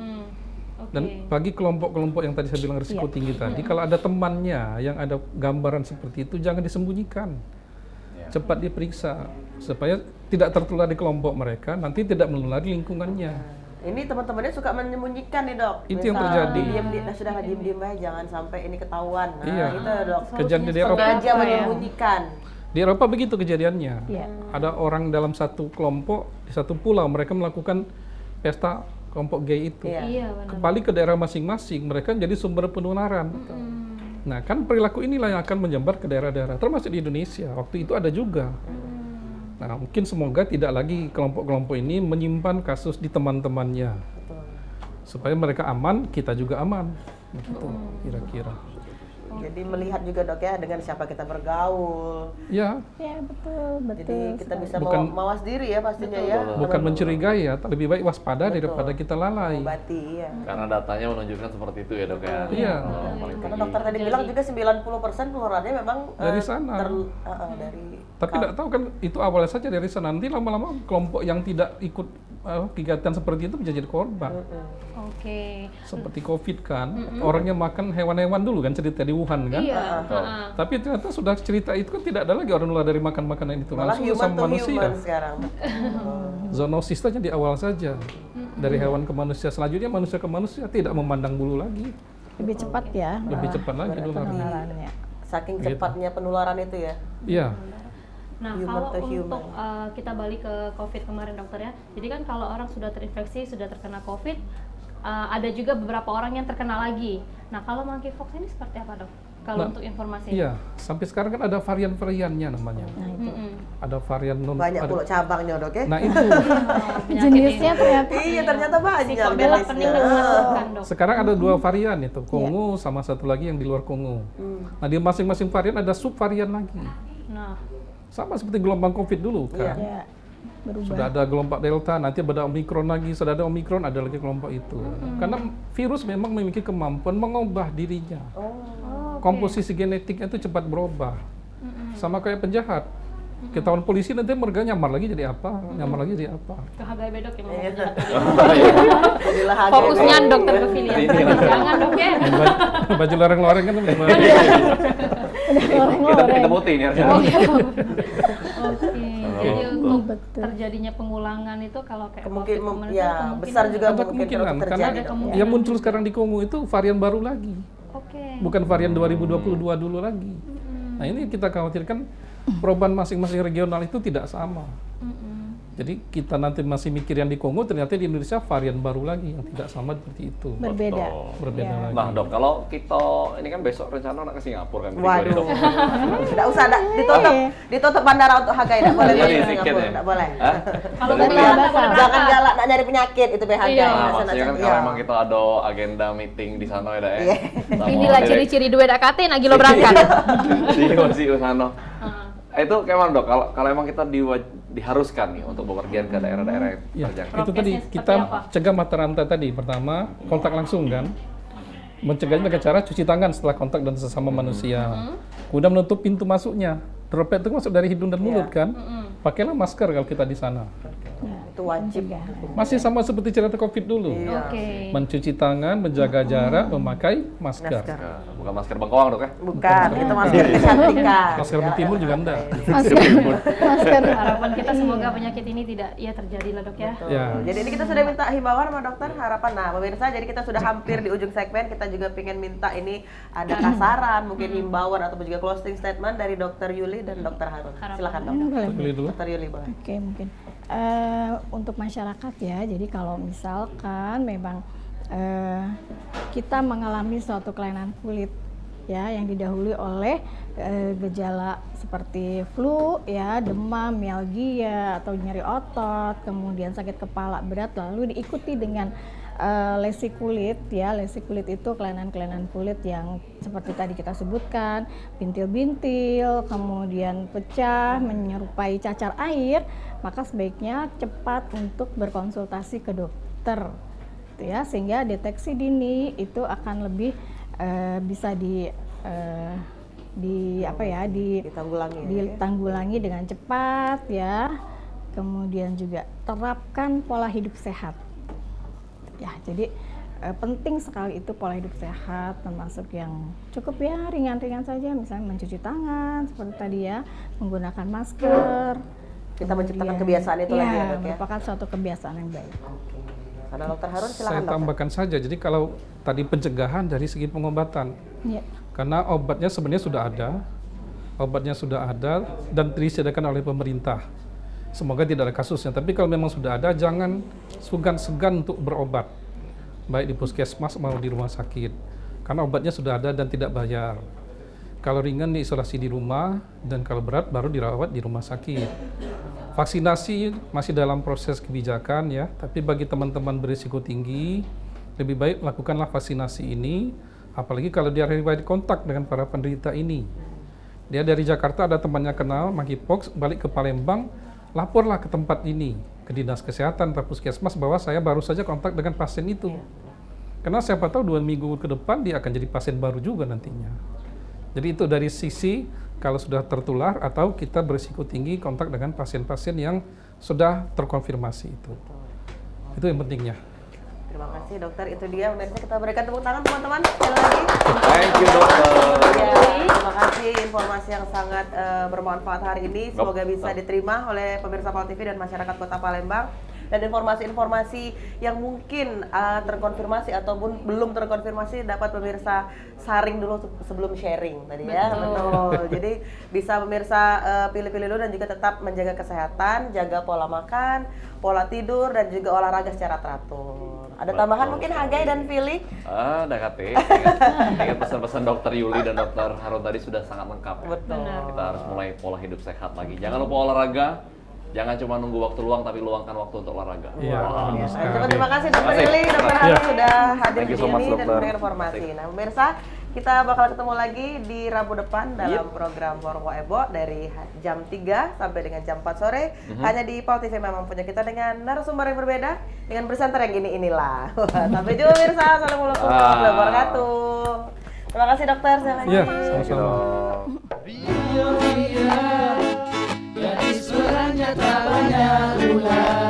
C: Oke.
E: Dan bagi kelompok-kelompok yang tadi saya bilang risiko tinggi tadi, kalau ada temannya yang ada gambaran seperti itu, jangan disembunyikan. Cepat diperiksa supaya tidak tertular di kelompok mereka, nanti tidak menular di lingkungannya.
B: Ini teman-temannya suka menyembunyikan nih dok.
E: Itu yang
B: Misal,
E: terjadi.
B: Sudah diem aja, jangan sampai ini ketahuan. Nah
E: Iya.
B: itu dok.
E: Kejadian di Eropa,
B: Sengaja menyembunyikan.
E: di Eropa begitu kejadiannya.
D: Iya.
E: Ada orang dalam satu kelompok di satu pulau, mereka melakukan pesta kelompok gay itu.
B: Iya.
C: Iya benar.
E: Kembali ke daerah masing-masing, mereka jadi sumber penularan. Nah, kan perilaku inilah yang akan menyebar ke daerah-daerah, termasuk di Indonesia. Waktu itu ada juga. Nah, mungkin semoga tidak lagi kelompok-kelompok ini menyimpan kasus di teman-temannya. Supaya mereka aman, kita juga aman. Begitu, kira-kira.
B: Jadi melihat juga dok ya dengan siapa kita bergaul.
E: Ya,
D: Ya betul
B: Jadi kita bisa
E: Bukan-
B: mawas diri ya pastinya ya.
E: bukan mencurigai ya, lebih baik waspada daripada kita lalai.
B: Obati ya.
A: Karena datanya menunjukkan seperti itu ya dok ya.
E: Iya.
A: Oh, paling
B: Karena
A: tinggi.
B: dokter tadi bilang juga 90% penularannya memang
E: Dari sana.
B: dari
E: Tapi tidak tahu kan, itu awalnya saja dari sana. Nanti lama-lama kelompok yang tidak ikut kegiatan seperti itu bisa jadi korban.
C: Oke.
E: Seperti COVID kan, orangnya makan hewan-hewan dulu kan, cerita di Wuhan kan.
C: Iya.
E: Tapi ternyata sudah cerita itu kan tidak ada lagi orang nular dari makan makanan itu,
B: malah
E: langsung
B: human
E: sama
B: to
E: manusia.
B: human sekarang.
E: Zoonosis saja di awal saja, dari hewan ke manusia. Selanjutnya manusia ke manusia, tidak memandang bulu lagi,
D: lebih cepat ya
E: lebih cepat lagi nularnya.
D: penularannya.
B: Saking cepatnya penularan itu ya.
E: Iya,
C: Nah,
B: Human
C: kalau
B: to
C: untuk
B: human.
C: kita balik ke COVID kemarin dokter ya. Jadi kan kalau orang sudah terinfeksi, sudah terkena COVID, ada juga beberapa orang yang terkena lagi. Nah, kalau monkeypox ini seperti apa dok? Kalau
E: Nah,
C: untuk informasi.
E: iya. Sampai sekarang kan ada varian-variannya namanya.
D: Nah itu
E: Ada varian non.
B: Banyak
E: ada-
B: pula cabangnya dok ya.
E: Nah itu.
D: jenisnya ternyata
B: Iya ternyata banyak
C: Psikobela pening
B: jenisnya.
C: menakutkan dok.
E: Sekarang ada 2 varian itu, Kongo sama satu lagi yang di luar Kongo. Nah di masing-masing varian ada subvarian lagi.
C: Nah,
E: Sama seperti gelombang COVID dulu kan.
D: ya berubah.
E: Sudah ada gelombang Delta, nanti ada Omikron lagi, sudah ada Omikron, ada lagi kelompok itu. Karena virus memang memiliki kemampuan mengubah dirinya. Komposisi genetiknya itu cepat berubah. Sama kayak penjahat. Ketahuan polisi nanti mereka nyamar lagi jadi apa, nyamar lagi jadi apa.
C: Ke Hagai Bedok ya mau
B: Iya.
C: jahat.
B: Jadilah Hagai.
C: Fokusnya dokter ke Filian. Jangan dok ya.
E: Baju loreng-loreng kan gimana?
A: Kita putih ini harusnya.
C: Oke. Jadi untuk
D: Betul.
C: terjadinya pengulangan itu kalau kayak
B: Kemungkinan
C: COVID kemarin
B: ya
C: itu
B: besar juga
E: Ada
B: mungkin
E: kemungkinan
B: untuk
E: karena
B: terjadi.
C: Ada
B: Dok.
C: kemungkinan.
E: yang muncul sekarang di Kongo itu varian baru lagi,
C: Oke.
E: bukan varian 2022 dulu lagi. Nah ini kita khawatirkan perubahan masing-masing regional itu tidak sama. Jadi kita nanti masih mikir yang di Kongo, ternyata di Indonesia varian baru lagi yang tidak sama seperti itu.
D: Berbeda.
E: Berbeda
D: Ya.
E: lagi.
A: Nah dok, kalau kita ini kan besok rencana nak ke Singapura kan?
B: Waduh.
A: Dok.
B: Tidak usah, ditutup bandara untuk Hagai, tidak boleh
A: Jadi
B: ke
A: tiket
B: Singapura,
A: ya?
B: tidak boleh.
A: Hah?
C: Kalau
A: Boleh
C: mau
A: ya?
C: jalan, boleh
B: Jangan
C: berangkat.
B: galak nak nyari penyakit itu Hagai.
C: Iya.
A: Nah,
B: Nak
A: maksudnya kan
B: sana-
A: kalau
B: iya.
A: emang kita ada agenda meeting di sana ya,
B: Iya.
C: Inilah ciri-ciri duit akate nak gilo berangkat.
A: Iya sih Usano. Itu kayak mana dok? Kalau emang kita diharuskan nih untuk bepergian ke daerah-daerah yang
E: Ya,
A: terjangkit.
E: itu tadi
C: Prokesnya
E: kita
C: seperti apa?
E: cegah mata rantai tadi. Pertama, kontak langsung kan. Mencegahnya dengan cara cuci tangan setelah kontak dan sesama manusia. Kemudian menutup pintu masuknya. Droplet itu masuk dari hidung dan mulut kan. Pakailah masker kalau kita di sana.
B: Itu wajib.
E: Masih sama seperti cerita COVID dulu.
C: Oke.
E: Mencuci tangan, menjaga jarak, memakai masker.
A: Nah, bukan masker bengkoang dok ya?
B: Bukan, itu masker kecantikan.
E: Masker bertimbul juga enggak.
D: Masker.
C: Harapan kita semoga penyakit ini tidak terjadi lah dok ya.
E: Ya.
B: Jadi ini kita sudah minta himbauan sama dokter harapan. Nah, pemirsa, jadi kita sudah hampir di ujung segmen. Kita juga pengen minta ini ada kasaran, mungkin himbauan ataupun juga closing statement dari Dokter Yuli dan Dokter Harun. Silakan dok.
D: Boleh.
E: Beli dulu.
B: Dokter Yuli boleh.
D: Oke, mungkin untuk masyarakat ya. Jadi kalau misalkan memang kita mengalami suatu kelainan kulit ya yang didahului oleh gejala seperti flu ya, demam, mialgia atau nyeri otot, kemudian sakit kepala berat, lalu diikuti dengan lesi kulit ya. Lesi kulit itu kelainan-kelainan kulit yang seperti tadi kita sebutkan, bintil-bintil, kemudian pecah, menyerupai cacar air, maka sebaiknya cepat untuk berkonsultasi ke dokter ya, sehingga deteksi dini itu akan lebih bisa ditanggulangi dengan cepat ya. Kemudian juga terapkan pola hidup sehat. Ya, jadi penting sekali itu pola hidup sehat, termasuk yang cukup ya ringan-ringan saja, misalnya mencuci tangan seperti tadi ya, menggunakan masker.
B: Kita menciptakan
D: Kemudian-
B: kebiasaan itu lagi ya,
D: Iya,
B: Dok, ya?
D: merupakan suatu kebiasaan yang baik.
B: Karena Dokter Harun silakan
E: Saya
B: dokter.
E: tambahkan saja. Jadi kalau tadi pencegahan dari segi pengobatan,
D: Ya.
E: karena obatnya sebenarnya sudah ada dan disediakan oleh pemerintah. Semoga tidak ada kasusnya. Tapi kalau memang sudah ada, jangan segan untuk berobat, baik di puskesmas maupun di rumah sakit, karena obatnya sudah ada dan tidak bayar. Kalau ringan diisolasi di rumah, dan kalau berat baru dirawat di rumah sakit. Vaksinasi masih dalam proses kebijakan ya, tapi bagi teman-teman berisiko tinggi, lebih baik lakukanlah vaksinasi ini, apalagi kalau dia riwayat kontak dengan para penderita ini. Dia dari Jakarta, ada temannya kenal monkeypox, balik ke Palembang, laporlah ke tempat ini, ke dinas kesehatan atau puskesmas bahwa saya baru saja kontak dengan pasien itu. Karena siapa tahu 2 minggu ke depan dia akan jadi pasien baru juga nantinya. Jadi itu dari sisi kalau sudah tertular atau kita berisiko tinggi kontak dengan pasien-pasien yang sudah terkonfirmasi itu. Itu yang pentingnya.
B: Terima kasih dokter, itu dia. Pemirsa, kita berikan tepuk tangan teman-teman sekali lagi.
A: Thank you dokter.
B: Ya, terima kasih informasi yang sangat bermanfaat hari ini. Semoga bisa diterima oleh pemirsa Pal TV dan masyarakat Kota Palembang. Dan informasi-informasi yang mungkin terkonfirmasi ataupun belum terkonfirmasi dapat pemirsa saring dulu sebelum sharing tadi ya. Betul. Jadi bisa pemirsa pilih-pilih dulu dan juga tetap menjaga kesehatan, jaga pola makan, pola tidur dan juga olahraga secara teratur. Ada tambahan mungkin Hagai dan Fili?
A: Udah kate. Ingat pesan-pesan dokter Yuli dan dokter Harun tadi sudah sangat lengkap. Ya.
B: Betul.
A: Kita harus mulai pola hidup sehat lagi. Jangan lupa olahraga. Jangan cuma nunggu waktu luang, tapi luangkan waktu untuk olahraga.
E: Iya, benar sekali.
B: Terima kasih Dokter
A: Terima kasih.
B: Yuli, Dokter
A: Iya.
B: Harun sudah hadir
A: Thank
B: di
A: you so much,
B: sini dan
A: dokter.
B: memberikan informasi. Nah, pemirsa, kita bakal ketemu lagi di Rabu depan dalam program Forwo Ebo dari jam 3 sampai dengan jam 4 sore. Hanya di Pal TV memang punya kita dengan narasumber yang berbeda, dengan presenter yang inilah. Sampai jumpa pemirsa. Assalamualaikum warahmatullahi wabarakatuh. Terima kasih dokter, sekali lagi.
E: Iya,
A: Thank you,
E: sama-sama.
A: dok.
F: banyak ular.